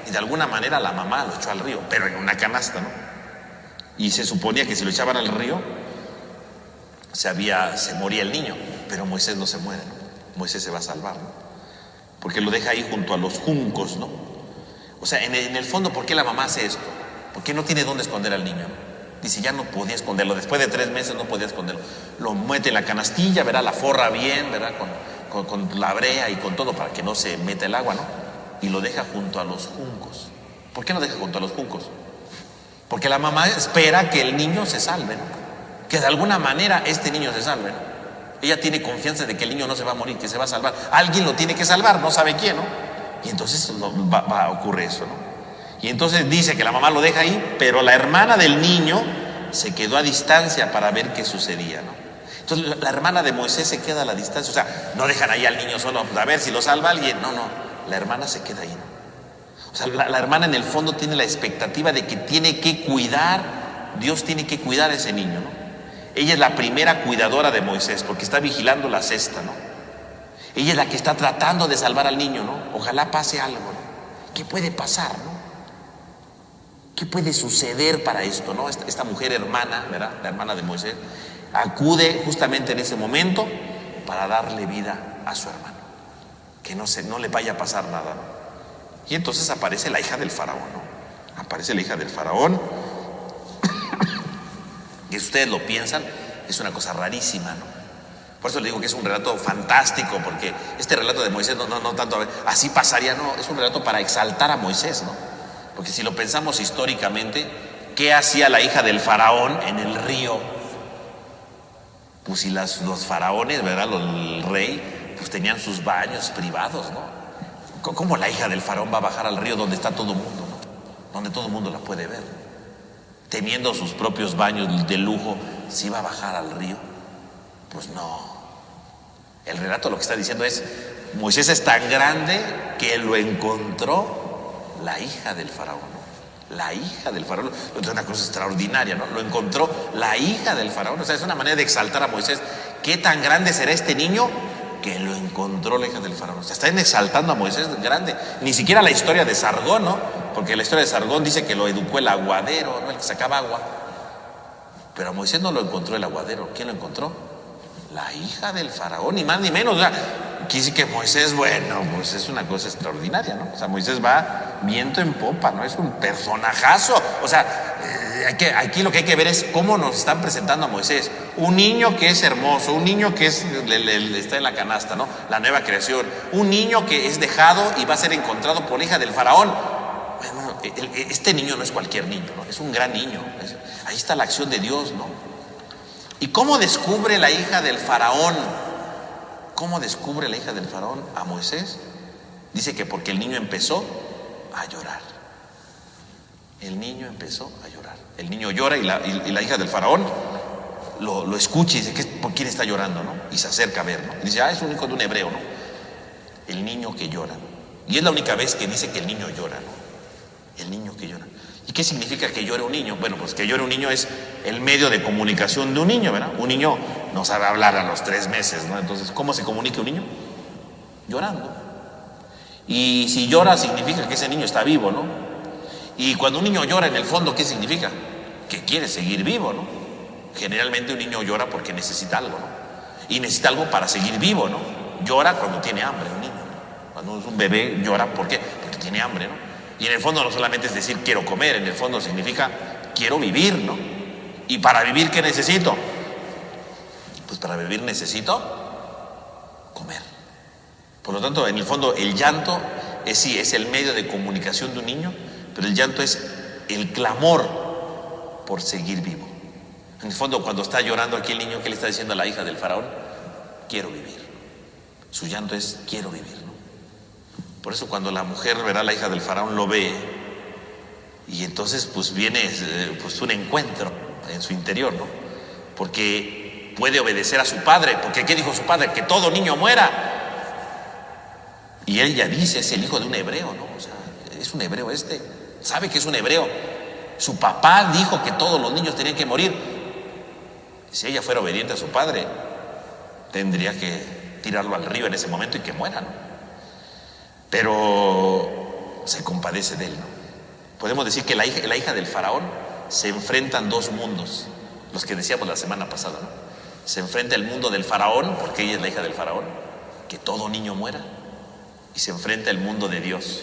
Y de alguna manera la mamá lo echó al río, pero en una canasta, ¿no? Y se suponía que si lo echaban al río, se moría el niño. Pero Moisés no se muere, ¿no? Moisés se va a salvar, ¿no? Porque lo deja ahí junto a los juncos, ¿no? O sea, en el fondo, ¿por qué la mamá hace esto? Porque no tiene dónde esconder al niño, ¿no? Dice, ya no podía esconderlo, después de 3 meses no podía esconderlo. Lo mete en la canastilla, ¿verdad? La forra bien, ¿verdad? Con la brea y con todo para que no se meta el agua, ¿no? Y lo deja junto a los juncos. ¿Por qué lo deja junto a los juncos? Porque la mamá espera que el niño se salve, ¿no? Que de alguna manera este niño se salve, ¿no? Ella tiene confianza de que el niño no se va a morir, que se va a salvar. Alguien lo tiene que salvar, no sabe quién, ¿no? Y entonces va a ocurrir eso, ¿no? Y entonces dice que la mamá lo deja ahí, pero la hermana del niño se quedó a distancia para ver qué sucedía, ¿no? Entonces la hermana de Moisés se queda a la distancia, o sea, no dejan ahí al niño solo, pues, a ver si lo salva alguien, no, la hermana se queda ahí, ¿no? O sea, la hermana en el fondo tiene la expectativa de que tiene que cuidar, Dios tiene que cuidar a ese niño, ¿no? Ella es la primera cuidadora de Moisés porque está vigilando la cesta, ¿no? Ella es la que está tratando de salvar al niño, ¿no? Ojalá pase algo, ¿no? ¿Qué puede pasar, no? ¿Qué puede suceder para esto, no? Esta mujer hermana, ¿verdad? La hermana de Moisés, acude justamente en ese momento para darle vida a su hermano. Que no le vaya a pasar nada, ¿no? Y entonces aparece la hija del faraón, ¿no? Aparece la hija del faraón. Y si ustedes lo piensan, es una cosa rarísima, ¿no? Por eso le digo que es un relato fantástico, porque este relato de Moisés no tanto, a ver, así pasaría, no, es un relato para exaltar a Moisés, ¿no? Porque si lo pensamos históricamente, ¿qué hacía la hija del faraón en el río? Pues si los faraones, ¿verdad? El rey, pues tenían sus baños privados, ¿no? ¿Cómo la hija del faraón va a bajar al río donde está todo el mundo, ¿no? Donde todo el mundo la puede ver. Teniendo sus propios baños de lujo, ¿sí va a bajar al río? Pues no. El relato lo que está diciendo es, Moisés es tan grande que lo encontró la hija del faraón, ¿no? La hija del faraón, es una cosa extraordinaria, ¿no? Lo encontró la hija del faraón, o sea, es una manera de exaltar a Moisés. ¿Qué tan grande será este niño? Que lo encontró la hija del faraón. O sea, están exaltando a Moisés grande. Ni siquiera la historia de Sargón, ¿no? Porque la historia de Sargón dice que lo educó el aguadero, ¿no? El que sacaba agua. Pero a Moisés no lo encontró el aguadero. ¿Quién lo encontró? La hija del faraón, ni más ni menos. O sea, quiere decir que Moisés, bueno, pues es una cosa extraordinaria, ¿no? O sea, Moisés va viento en popa, ¿no? Es un personajazo. O sea, aquí lo que hay que ver es cómo nos están presentando a Moisés. Un niño que es hermoso, un niño que está en la canasta, ¿no? La nueva creación. Un niño que es dejado y va a ser encontrado por la hija del faraón. Bueno, este niño no es cualquier niño, ¿no? Es un gran niño. Ahí está la acción de Dios, ¿no? ¿Y cómo descubre la hija del faraón? ¿Cómo descubre la hija del faraón a Moisés? Dice que porque el niño empezó a llorar. El niño empezó a llorar. El niño llora y la hija del faraón lo escucha y dice, ¿por quién está llorando, no? Y se acerca a ver, ¿no? Y dice, es un hijo de un hebreo, ¿no? El niño que llora, ¿no? Y es la única vez que dice que el niño llora, ¿no? El niño que llora. ¿Y qué significa que llore un niño? Bueno, pues que llore un niño es el medio de comunicación de un niño, ¿verdad? Un niño no sabe hablar a los 3 meses, ¿no? Entonces, ¿cómo se comunica un niño? Llorando. Y si llora significa que ese niño está vivo, ¿no? Y cuando un niño llora, en el fondo, ¿qué significa? Que quiere seguir vivo, ¿no? Generalmente un niño llora porque necesita algo, ¿no? Y necesita algo para seguir vivo, ¿no? Llora cuando tiene hambre un niño. Cuando es un bebé llora, ¿por qué? Porque tiene hambre, ¿no? Y en el fondo no solamente es decir quiero comer, en el fondo significa quiero vivir, ¿no? ¿Y para vivir qué necesito? Pues para vivir necesito comer. Por lo tanto, en el fondo el llanto es el medio de comunicación de un niño, pero el llanto es el clamor por seguir vivo. En el fondo, cuando está llorando aquí el niño, ¿qué le está diciendo a la hija del faraón? Quiero vivir. Su llanto es quiero vivir, ¿no? Por eso cuando la mujer, verá, la hija del faraón lo ve, y entonces pues viene pues un encuentro en su interior, ¿no? Porque puede obedecer a su padre, porque ¿qué dijo su padre? Que todo niño muera. Y ella dice, es el hijo de un hebreo, ¿no? O sea, es un hebreo sabe que es un hebreo. Su papá dijo que todos los niños tenían que morir. Si ella fuera obediente a su padre, tendría que tirarlo al río en ese momento y que muera, ¿no? Pero se compadece de él, ¿no? Podemos decir que la hija del faraón se enfrentan 2 mundos, los que decíamos la semana pasada, ¿no? Se enfrenta el mundo del faraón, porque ella es la hija del faraón, que todo niño muera, y se enfrenta el mundo de Dios,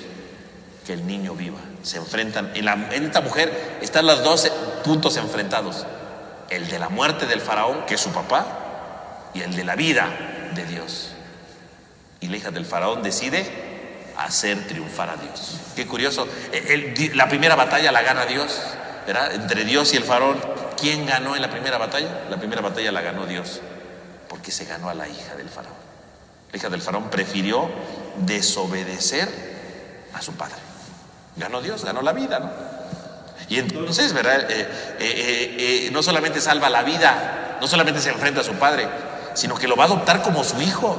que el niño viva. Se enfrentan, en esta mujer están los 2 puntos enfrentados, el de la muerte del faraón, que es su papá, y el de la vida de Dios. Y la hija del faraón decide hacer triunfar a Dios. Qué curioso. La primera batalla la gana Dios, ¿verdad? Entre Dios y el faraón. ¿Quién ganó en la primera batalla? La primera batalla la ganó Dios, porque se ganó a la hija del faraón. La hija del faraón prefirió desobedecer a su padre. Ganó Dios, ganó la vida, ¿no? Y entonces, ¿verdad? No solamente salva la vida, no solamente se enfrenta a su padre, sino que lo va a adoptar como su hijo,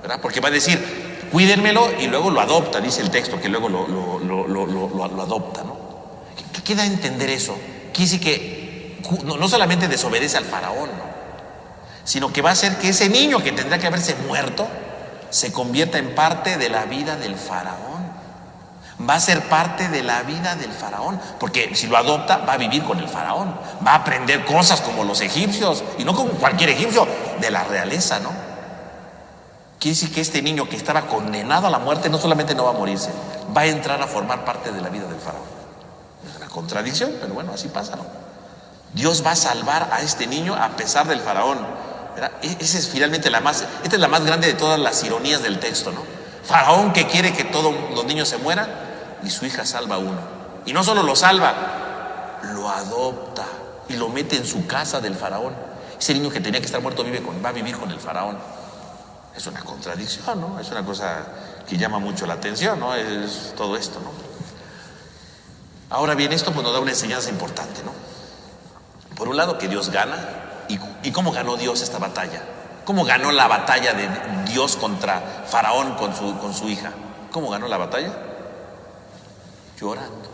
¿verdad? Porque va a decir, cuídenmelo, y luego lo adopta, dice el texto, que luego lo adopta, ¿no? ¿Qué da a entender eso? Quiere decir que no solamente desobedece al faraón, ¿no? Sino que va a hacer que ese niño que tendría que haberse muerto se convierta en parte de la vida del faraón. Va a ser parte de la vida del faraón, porque si lo adopta va a vivir con el faraón, va a aprender cosas como los egipcios, y no como cualquier egipcio, de la realeza, ¿no? Quiere decir que este niño que estaba condenado a la muerte no solamente no va a morirse, va a entrar a formar parte de la vida del faraón. Es una contradicción, pero bueno, así pasa, ¿no? Dios va a salvar a este niño a pesar del faraón, ¿verdad? Esa es finalmente esta es la más grande de todas las ironías del texto, ¿no? Faraón que quiere que todos los niños se mueran, y su hija salva a uno. Y no solo lo salva, lo adopta y lo mete en su casa del faraón. Ese niño que tenía que estar muerto va a vivir con el faraón. Es una contradicción, ¿no? Es una cosa que llama mucho la atención, ¿no? Es todo esto, ¿no? Ahora bien, esto pues nos da una enseñanza importante, ¿no? Por un lado, que Dios gana. ¿Y cómo ganó Dios esta batalla? ¿Cómo ganó la batalla de Dios contra Faraón con su hija? ¿Cómo ganó la batalla? Llorando,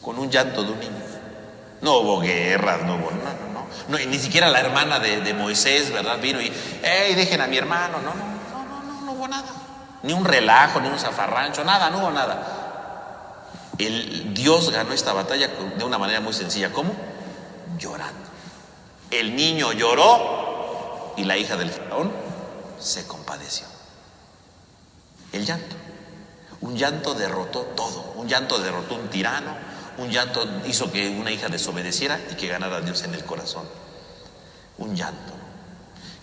con un llanto de un niño. No hubo guerras, no hubo, no, ni siquiera la hermana de Moisés, ¿verdad? Vino y, dejen a mi hermano. No hubo nada. Ni un relajo, ni un zafarrancho, nada, no hubo nada. Dios ganó esta batalla de una manera muy sencilla. ¿Cómo? Llorando. El niño lloró y la hija del faraón se compadeció. El llanto. Un llanto derrotó todo. Un llanto derrotó un tirano. Un llanto hizo que una hija desobedeciera y que ganara a Dios en el corazón. Un llanto.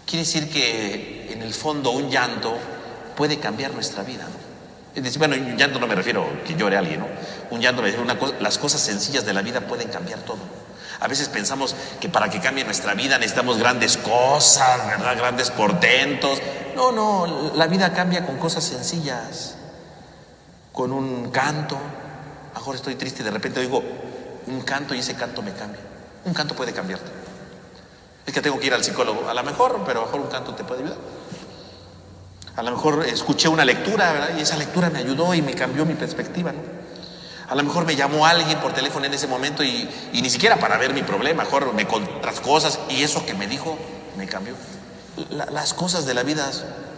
Quiere decir que en el fondo un llanto puede cambiar nuestra vida, ¿no? Es decir, bueno, un llanto no me refiero a que llore alguien, ¿no? Un llanto me refiero las cosas sencillas de la vida pueden cambiar todo. A veces pensamos que para que cambie nuestra vida necesitamos grandes cosas, ¿verdad? Grandes portentos. No, la vida cambia con cosas sencillas. Con un canto. Ahora estoy triste y de repente oigo un canto y ese canto me cambia. Un canto puede cambiarte. Es que tengo que ir al psicólogo, a lo mejor, pero a lo mejor un canto te puede ayudar. A lo mejor escuché una lectura, ¿verdad? Y esa lectura me ayudó y me cambió mi perspectiva, ¿no? A lo mejor me llamó alguien por teléfono en ese momento y ni siquiera para ver mi problema, mejor me contó otras cosas y eso que me dijo me cambió. Las cosas de la vida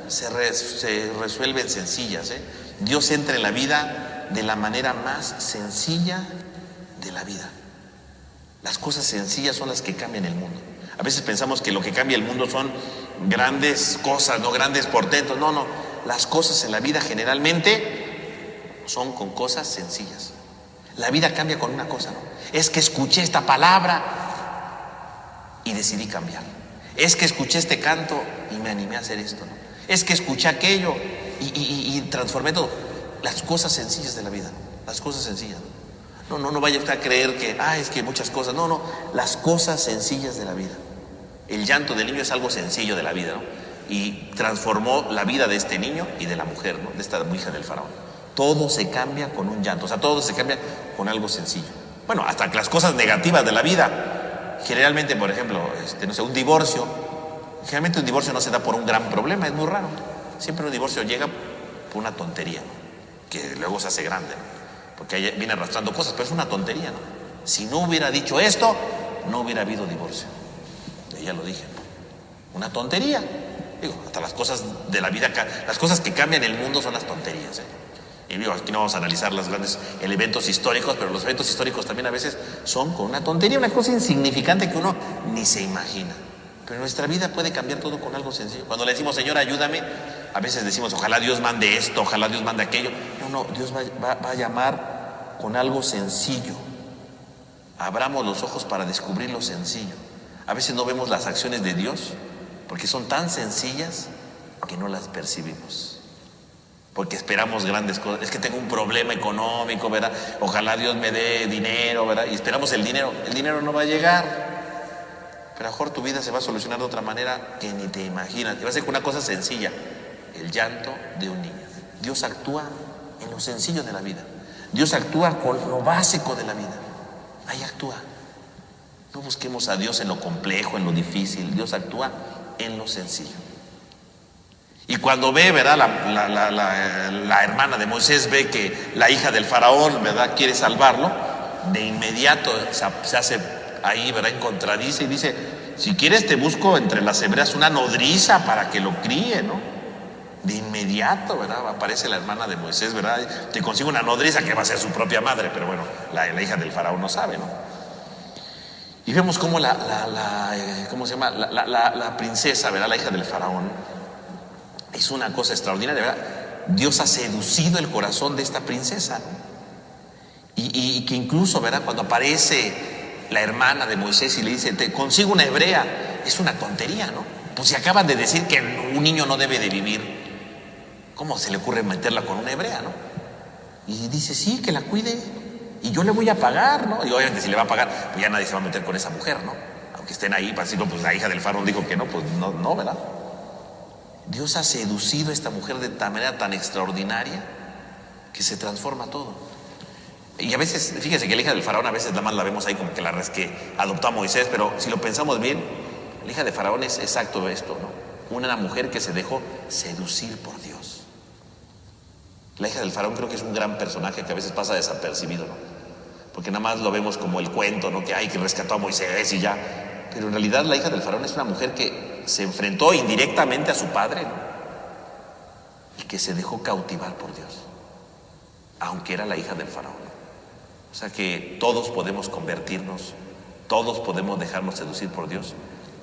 se resuelven sencillas, ¿eh? Dios entra en la vida de la manera más sencilla de la vida. Las cosas sencillas son las que cambian el mundo. A veces pensamos que lo que cambia el mundo son grandes cosas, no grandes portentos. No, las cosas en la vida generalmente son con cosas sencillas. La vida cambia con una cosa, ¿no? Es que escuché esta palabra y decidí cambiar. Es que escuché este canto y me animé a hacer esto, ¿no? Es que escuché aquello y transformé todo. Las cosas sencillas de la vida, ¿no? Las cosas sencillas, ¿no? No vaya usted a creer que, es que muchas cosas. No, las cosas sencillas de la vida. El llanto del niño es algo sencillo de la vida, ¿no? Y transformó la vida de este niño y de la mujer, ¿no? De esta hija del faraón. Todo se cambia con un llanto, o sea, todo se cambia con algo sencillo. Bueno, hasta las cosas negativas de la vida. Generalmente, por ejemplo, un divorcio. Generalmente un divorcio no se da por un gran problema, es muy raro. Siempre un divorcio llega por una tontería, ¿no? Que luego se hace grande, ¿no? Porque ahí viene arrastrando cosas, pero es una tontería, ¿no? Si no hubiera dicho esto, no hubiera habido divorcio. Ya lo dije, una tontería. Digo, hasta las cosas de la vida, las cosas que cambian el mundo son las tonterías, ¿eh? Y digo, aquí no vamos a analizar los grandes eventos históricos, pero los eventos históricos también a veces son con una tontería, una cosa insignificante que uno ni se imagina. Pero nuestra vida puede cambiar todo con algo sencillo. Cuando le decimos, Señor, ayúdame, a veces decimos, ojalá Dios mande esto, ojalá Dios mande aquello. No, Dios va a llamar con algo sencillo. Abramos los ojos para descubrir lo sencillo. A veces no vemos las acciones de Dios porque son tan sencillas que no las percibimos. Porque esperamos grandes cosas. Es que tengo un problema económico, ¿verdad? Ojalá Dios me dé dinero, ¿verdad? Y esperamos el dinero. El dinero no va a llegar. Pero a lo mejor tu vida se va a solucionar de otra manera que ni te imaginas. Y va a ser una cosa sencilla. El llanto de un niño. Dios actúa en lo sencillo de la vida. Dios actúa con lo básico de la vida. Ahí actúa. No busquemos a Dios en lo complejo, en lo difícil. Dios actúa en lo sencillo. Y cuando ve, ¿verdad? La hermana de Moisés ve que la hija del faraón, ¿verdad?, quiere salvarlo, de inmediato se hace ahí, ¿verdad?, encontradiza y dice, si quieres te busco entre las hebreas una nodriza para que lo críe, ¿no? De inmediato, ¿verdad?, aparece la hermana de Moisés, ¿verdad? Te consigo una nodriza que va a ser su propia madre, pero bueno, la hija del faraón no sabe, ¿no? Y vemos cómo ¿cómo se llama? La princesa, ¿verdad?, la hija del faraón, es una cosa extraordinaria, ¿verdad? Dios ha seducido el corazón de esta princesa, ¿no? Y que incluso, ¿verdad?, cuando aparece la hermana de Moisés y le dice, te consigo una hebrea, es una tontería, ¿no? Pues si acaban de decir que un niño no debe de vivir, ¿cómo se le ocurre meterla con una hebrea, no? Y dice, sí, que la cuide y yo le voy a pagar, ¿no? Y obviamente si le va a pagar, pues ya nadie se va a meter con esa mujer, ¿no? Aunque estén ahí, para decirlo, pues la hija del faraón dijo que no, pues no, ¿verdad? Dios ha seducido a esta mujer de manera tan extraordinaria que se transforma todo. Y a veces, fíjese que la hija del faraón a veces nada más la vemos ahí como que la que adoptó a Moisés, pero si lo pensamos bien, la hija de faraón es exacto esto, ¿no? Una mujer que se dejó seducir por Dios. La hija del faraón creo que es un gran personaje que a veces pasa desapercibido, ¿no? Porque nada más lo vemos como el cuento, ¿no? Que rescató a Moisés y ya. Pero en realidad la hija del faraón es una mujer que se enfrentó indirectamente a su padre, ¿no? Y que se dejó cautivar por Dios, aunque era la hija del faraón. O sea que todos podemos convertirnos, todos podemos dejarnos seducir por Dios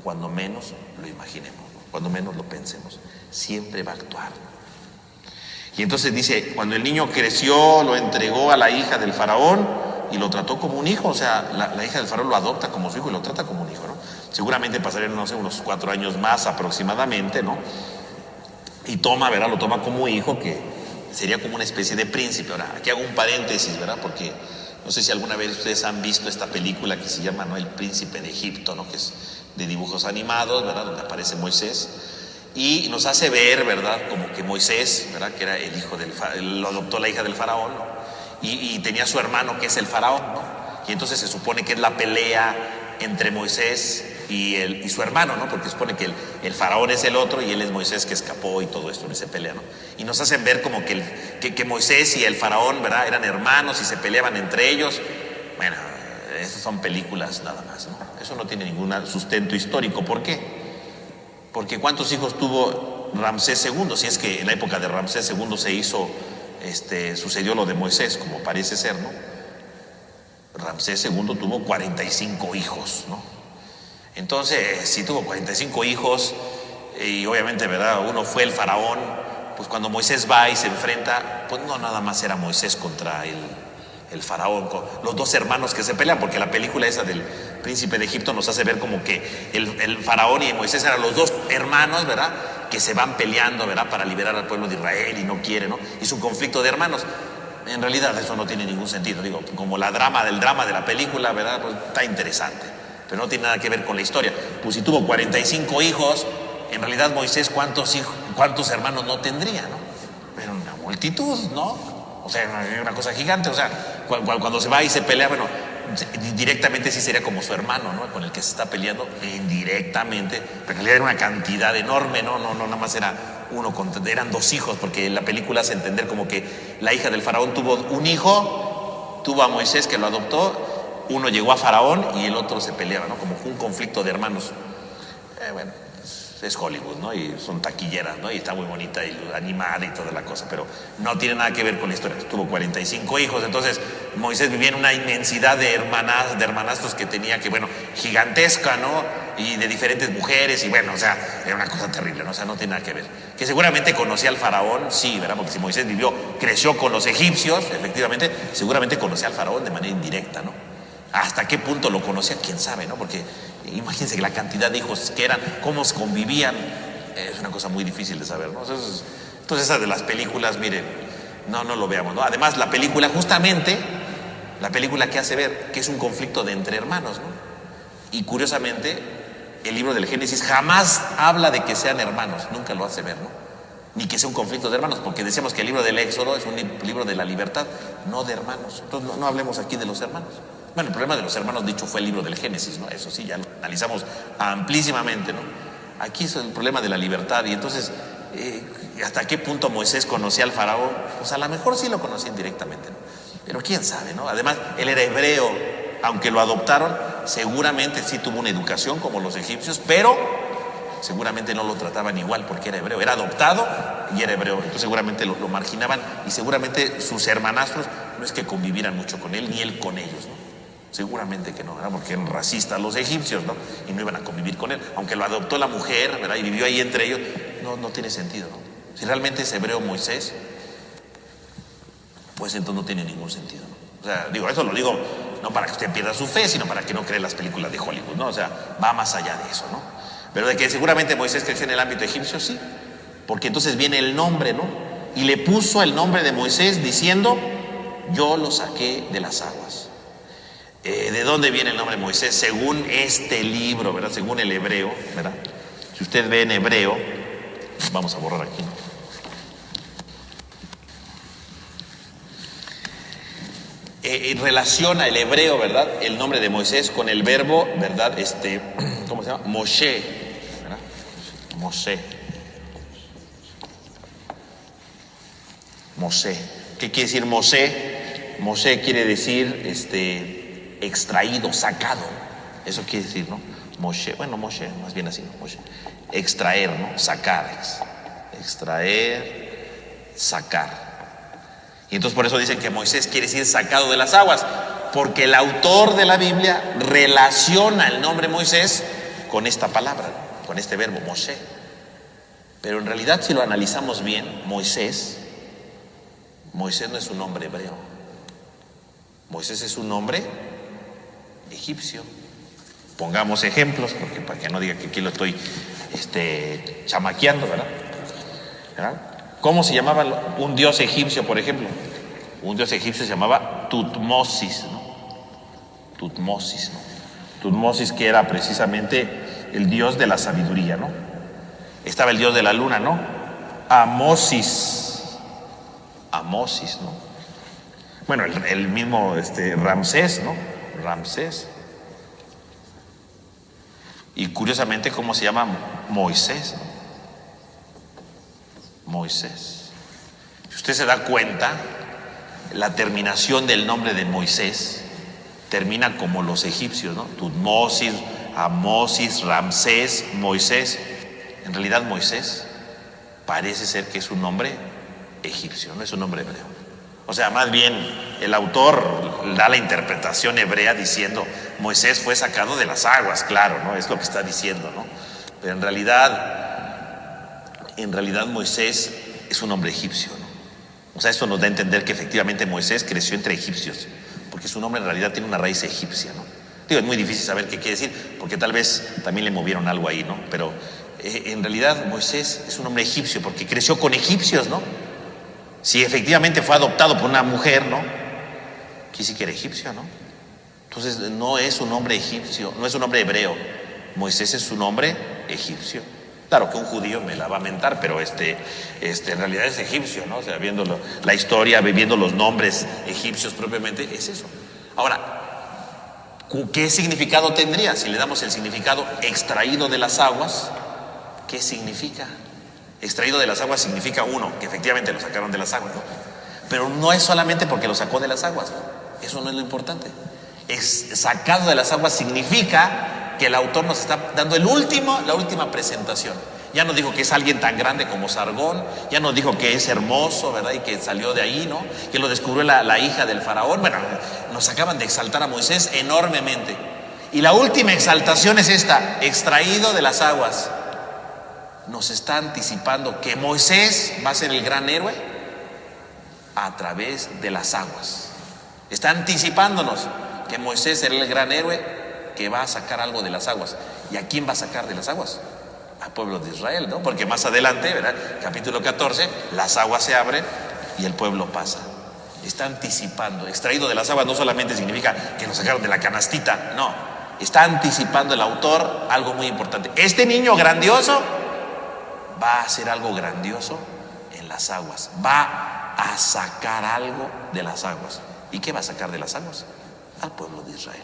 cuando menos lo imaginemos, ¿no? cuando menos lo pensemos. Siempre va a actuar. Y entonces dice, cuando el niño creció, lo entregó a la hija del faraón y lo trató como un hijo. O sea, la hija del faraón lo adopta como su hijo y lo trata como un hijo, ¿no? Seguramente pasarían, no sé, unos 4 años más aproximadamente, ¿no? Y toma, ¿verdad? Lo toma como hijo, que sería como una especie de príncipe. Ahora, aquí hago un paréntesis, ¿verdad? Porque no sé si alguna vez ustedes han visto esta película que se llama, ¿no?, El Príncipe de Egipto, ¿no?, que es de dibujos animados, ¿verdad?, donde aparece Moisés. Y nos hace ver, ¿verdad?, como que Moisés, ¿verdad?, que era el hijo lo adoptó la hija del faraón, ¿no? Y tenía su hermano que es el faraón, ¿no? Y entonces se supone que es la pelea entre Moisés y su hermano, ¿no? Porque se supone que el faraón es el otro y él es Moisés que escapó y todo esto, y se pelea, ¿no? Y nos hacen ver como que Moisés y el faraón, ¿verdad?, eran hermanos y se peleaban entre ellos. Bueno, esas son películas nada más, ¿no? Eso no tiene ningún sustento histórico. ¿Por qué? Porque ¿cuántos hijos tuvo Ramsés II? Si es que en la época de Ramsés II sucedió lo de Moisés, como parece ser, ¿no? Ramsés II tuvo 45 hijos, ¿no? Entonces, si tuvo 45 hijos, y obviamente, ¿verdad?, uno fue el faraón, pues cuando Moisés va y se enfrenta, pues no nada más era Moisés contra el faraón, los dos hermanos que se pelean, porque la película esa del Príncipe de Egipto nos hace ver como que el faraón y Moisés eran los dos hermanos, ¿verdad?, que se van peleando, ¿verdad?, para liberar al pueblo de Israel y no quiere, ¿no? Y su conflicto de hermanos. En realidad eso no tiene ningún sentido, digo, como el drama de la película, ¿verdad?, pues está interesante, pero no tiene nada que ver con la historia. Pues si tuvo 45 hijos, en realidad Moisés, ¿cuántos hermanos no tendría, no? Pero una multitud, ¿no? O sea, una cosa gigante. O sea, cuando se va y se pelea, bueno, directamente sí sería como su hermano, ¿no?, con el que se está peleando, indirectamente, pero en realidad era una cantidad enorme, no, nada más era eran 2 hijos, porque la película hace entender como que la hija del faraón tuvo un hijo, tuvo a Moisés que lo adoptó, uno llegó a faraón y el otro se peleaba, ¿no?, como un conflicto de hermanos. Bueno, es Hollywood, ¿no?, y son taquilleras, ¿no?, y está muy bonita y animada y toda la cosa, pero no tiene nada que ver con la historia. Tuvo 45 hijos, entonces Moisés vivía en una inmensidad de hermanastros que tenía, que bueno, gigantesca, ¿no?, y de diferentes mujeres, y bueno, o sea, era una cosa terrible, ¿no? O sea, no tiene nada que ver. Que seguramente conocía al faraón, sí, ¿verdad?, porque si Moisés creció con los egipcios, efectivamente, seguramente conocía al faraón de manera indirecta, ¿no? ¿Hasta qué punto lo conocía? ¿Quién sabe, no? Porque imagínense que la cantidad de hijos que eran, cómo convivían, es una cosa muy difícil de saber, ¿no? Entonces esas de las películas, miren, no lo veamos, ¿no? Además, la película que hace ver que es un conflicto de entre hermanos, ¿no? Y curiosamente, el libro del Génesis jamás habla de que sean hermanos, nunca lo hace ver, ¿no? Ni que sea un conflicto de hermanos, porque decíamos que el libro del Éxodo es un libro de la libertad, no de hermanos. Entonces no hablemos aquí de los hermanos. Bueno, el problema de los hermanos, dicho, fue el libro del Génesis, ¿no? Eso sí, ya lo analizamos amplísimamente, ¿no? Aquí es el problema de la libertad. Y entonces, ¿hasta qué punto Moisés conocía al faraón? Pues a lo mejor sí lo conocía indirectamente, ¿no? Pero quién sabe, ¿no? Además, él era hebreo, aunque lo adoptaron, seguramente sí tuvo una educación como los egipcios, pero seguramente no lo trataban igual porque era hebreo, era adoptado y era hebreo, entonces seguramente lo marginaban, y seguramente sus hermanastros no es que convivieran mucho con él, ni él con ellos, ¿no? Seguramente que no, ¿verdad?, porque eran racistas los egipcios, ¿no?, y no iban a convivir con él, aunque lo adoptó la mujer, ¿verdad?, y vivió ahí entre ellos. No tiene sentido, ¿no? Si realmente es hebreo Moisés, pues entonces no tiene ningún sentido, ¿no? O sea, digo, eso lo digo no para que usted pierda su fe, sino para que no cree las películas de Hollywood, ¿no? O sea, va más allá de eso, ¿no? Pero de que seguramente Moisés creció en el ámbito egipcio, sí, porque entonces viene el nombre, ¿no? Y le puso el nombre de Moisés diciendo, yo lo saqué de las aguas. ¿De dónde viene el nombre de Moisés? Según este libro, ¿verdad?, según el hebreo, ¿verdad? Si usted ve en hebreo, vamos a borrar aquí, ¿no? Relaciona el hebreo, ¿verdad?, el nombre de Moisés con el verbo, ¿verdad?, ¿cómo se llama? Moshe, ¿verdad? Moshe. ¿Qué quiere decir Moshe? Moshe quiere decir extraído, sacado. Eso quiere decir, ¿no? Moshe, más bien así, ¿no? Moshe. Extraer, ¿no? Sacar. Extraer, sacar. Y entonces por eso dicen que Moisés quiere decir sacado de las aguas, porque el autor de la Biblia relaciona el nombre Moisés con esta palabra, con este verbo, Moshe. Pero en realidad, si lo analizamos bien, Moisés no es un nombre hebreo. Moisés es un nombre egipcio. Pongamos ejemplos, porque para que no diga que aquí lo estoy chamaqueando, ¿verdad? ¿Cómo se llamaba un dios egipcio, por ejemplo? Un dios egipcio se llamaba Tutmosis, ¿no? Tutmosis, ¿no? Tutmosis, que era precisamente el dios de la sabiduría, ¿no? Estaba el dios de la luna, ¿no? Amosis, ¿no? Bueno, el mismo Ramsés, ¿no? Ramsés. Y curiosamente, ¿cómo se llama? Moisés, ¿no? Moisés. Si usted se da cuenta, la terminación del nombre de Moisés termina como los egipcios, ¿no? Tutmosis, Amosis, Ramsés, Moisés. En realidad, Moisés parece ser que es un nombre egipcio, no es un nombre hebreo. O sea, más bien el autor da la interpretación hebrea diciendo Moisés fue sacado de las aguas, claro, ¿no? Es lo que está diciendo, ¿no? Pero en realidad Moisés es un hombre egipcio, ¿no? O sea, esto nos da a entender que efectivamente Moisés creció entre egipcios, porque su nombre en realidad tiene una raíz egipcia, ¿no? Digo, es muy difícil saber qué quiere decir, porque tal vez también le movieron algo ahí, ¿no? Pero en realidad Moisés es un hombre egipcio porque creció con egipcios, ¿no? Si efectivamente fue adoptado por una mujer, ¿no? Quiere decir que era egipcio, ¿no? Entonces no es un hombre egipcio, no es un hombre hebreo. Moisés es un hombre egipcio. Claro que un judío me la va a mentar, pero en realidad es egipcio, ¿no? O sea, viendo la historia, viendo los nombres egipcios propiamente, es eso. Ahora, ¿qué significado tendría? Si le damos el significado extraído de las aguas, ¿qué significa? Extraído de las aguas significa, uno, que efectivamente lo sacaron de las aguas, ¿no? Pero no es solamente porque lo sacó de las aguas, ¿no? Eso no es lo importante. Sacado de las aguas significa que el autor nos está dando la última presentación. Ya no dijo que es alguien tan grande como Sargón, ya no dijo que es hermoso, ¿verdad? Y que salió de ahí, ¿no? Que lo descubrió la hija del faraón. Bueno, nos acaban de exaltar a Moisés enormemente. Y la última exaltación es esta: extraído de las aguas. Nos está anticipando que Moisés va a ser el gran héroe a través de las aguas. Está anticipándonos que Moisés será el gran héroe que va a sacar algo de las aguas. ¿Y a quién va a sacar de las aguas? Al pueblo de Israel, ¿no? Porque más adelante, ¿verdad? Capítulo 14, las aguas se abren y el pueblo pasa. Está anticipando. Extraído de las aguas no solamente significa que nos sacaron de la canastita, no. Está anticipando el autor algo muy importante. Este niño grandioso va a hacer algo grandioso en las aguas. Va a sacar algo de las aguas. ¿Y qué va a sacar de las aguas? Al pueblo de Israel.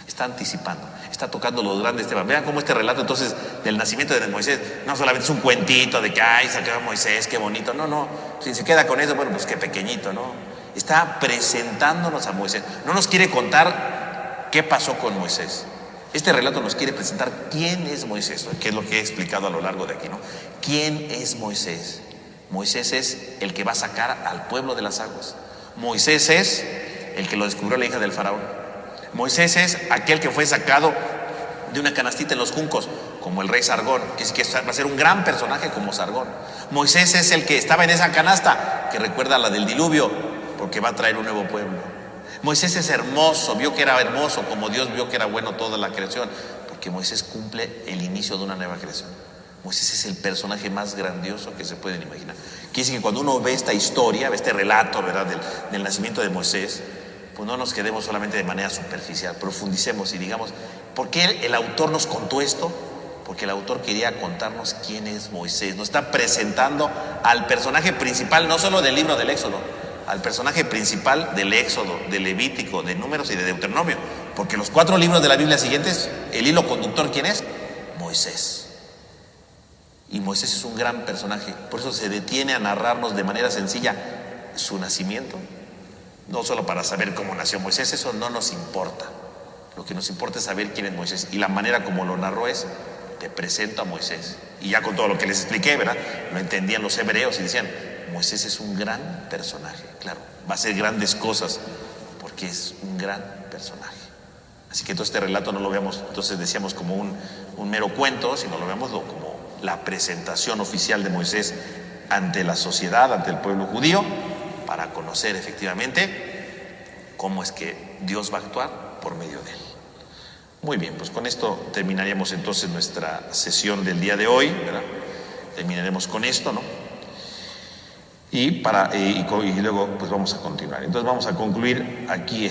Está anticipando, está tocando los grandes temas. Vean cómo este relato entonces del nacimiento de Moisés no solamente es un cuentito de que ay, sacó a Moisés, qué bonito. No, si se queda con eso, bueno, pues qué pequeñito, ¿no? Está presentándonos a Moisés. No nos quiere contar qué pasó con Moisés. Este relato nos quiere presentar quién es Moisés, que es lo que he explicado a lo largo de aquí, ¿no? ¿Quién es Moisés? Moisés es el que va a sacar al pueblo de las aguas. Moisés es el que lo descubrió la hija del faraón. Moisés es aquel que fue sacado de una canastita en los juncos, como el rey Sargón, que va a ser un gran personaje como Sargón. Moisés es el que estaba en esa canasta, que recuerda a la del diluvio, porque va a traer un nuevo pueblo. Moisés es hermoso, vio que era hermoso, como Dios vio que era bueno toda la creación, porque Moisés cumple el inicio de una nueva creación. Moisés es el personaje más grandioso que se pueden imaginar. Quiere decir que cuando uno ve esta historia, ve este relato, ¿verdad?, del nacimiento de Moisés, pues no nos quedemos solamente de manera superficial, profundicemos y digamos, ¿por qué el autor nos contó esto? Porque el autor quería contarnos quién es Moisés. Nos está presentando al personaje principal, no solo del libro del Éxodo, al personaje principal del Éxodo, del Levítico, de Números y de Deuteronomio. Porque los 4 libros de la Biblia siguientes, el hilo conductor, ¿quién es? Moisés. Y Moisés es un gran personaje. Por eso se detiene a narrarnos de manera sencilla su nacimiento. No solo para saber cómo nació Moisés, eso no nos importa. Lo que nos importa es saber quién es Moisés. Y la manera como lo narró es: te presento a Moisés. Y ya con todo lo que les expliqué, ¿verdad?, lo entendían los hebreos y decían: Moisés es un gran personaje. Claro, va a hacer grandes cosas porque es un gran personaje. Así que todo este relato no lo veamos, entonces decíamos, como un mero cuento, sino lo veamos como la presentación oficial de Moisés ante la sociedad, ante el pueblo judío, para conocer efectivamente cómo es que Dios va a actuar por medio de él. Muy bien, pues con esto terminaríamos entonces nuestra sesión del día de hoy, ¿verdad? Terminaremos con esto, ¿no? Y luego pues vamos a continuar. Entonces vamos a concluir aquí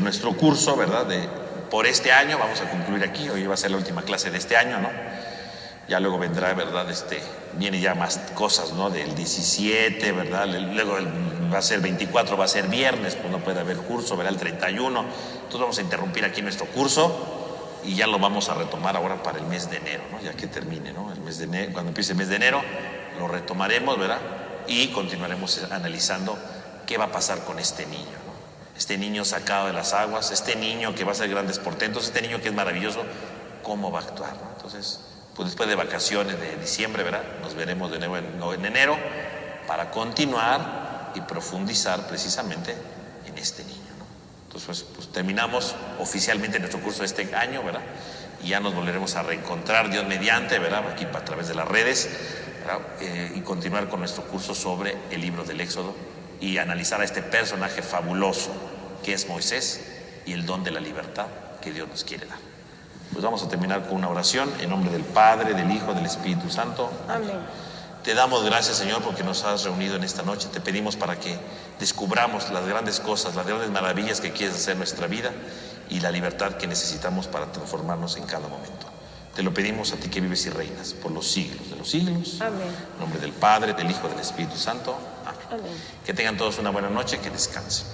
nuestro curso, ¿verdad? Por este año, vamos a concluir aquí. Hoy va a ser la última clase de este año, ¿no? Ya luego vendrá, ¿verdad? Viene ya más cosas, ¿no? Del 17, ¿verdad? Luego va a ser 24, va a ser viernes, pues no puede haber curso, ¿verdad? El 31. Entonces vamos a interrumpir aquí nuestro curso y ya lo vamos a retomar ahora para el mes de enero, ¿no? Ya que termine, ¿no? El mes de enero, cuando empiece el mes de enero, lo retomaremos, ¿verdad? Y continuaremos analizando qué va a pasar con este niño, ¿no? Este niño sacado de las aguas, este niño que va a hacer grandes portentos, este niño que es maravilloso, ¿cómo va a actuar, ¿no? Entonces, pues después de vacaciones de diciembre, ¿verdad? Nos veremos de nuevo en enero para continuar y profundizar precisamente en este niño, ¿no? Entonces, pues terminamos oficialmente nuestro curso de este año, ¿verdad? Y ya nos volveremos a reencontrar, Dios mediante, ¿verdad? Aquí a través de las redes, ¿verdad? Y continuar con nuestro curso sobre el libro del Éxodo y analizar a este personaje fabuloso que es Moisés y el don de la libertad que Dios nos quiere dar. Pues vamos a terminar con una oración en nombre del Padre, del Hijo, del Espíritu Santo. Amén. Te damos gracias, Señor, porque nos has reunido en esta noche. Te pedimos para que descubramos las grandes cosas, las grandes maravillas que quieres hacer en nuestra vida y la libertad que necesitamos para transformarnos en cada momento. Te lo pedimos a ti que vives y reinas por los siglos de los siglos. Amén. En nombre del Padre, del Hijo, del Espíritu Santo. Amén. Amén. Que tengan todos una buena noche, que descansen.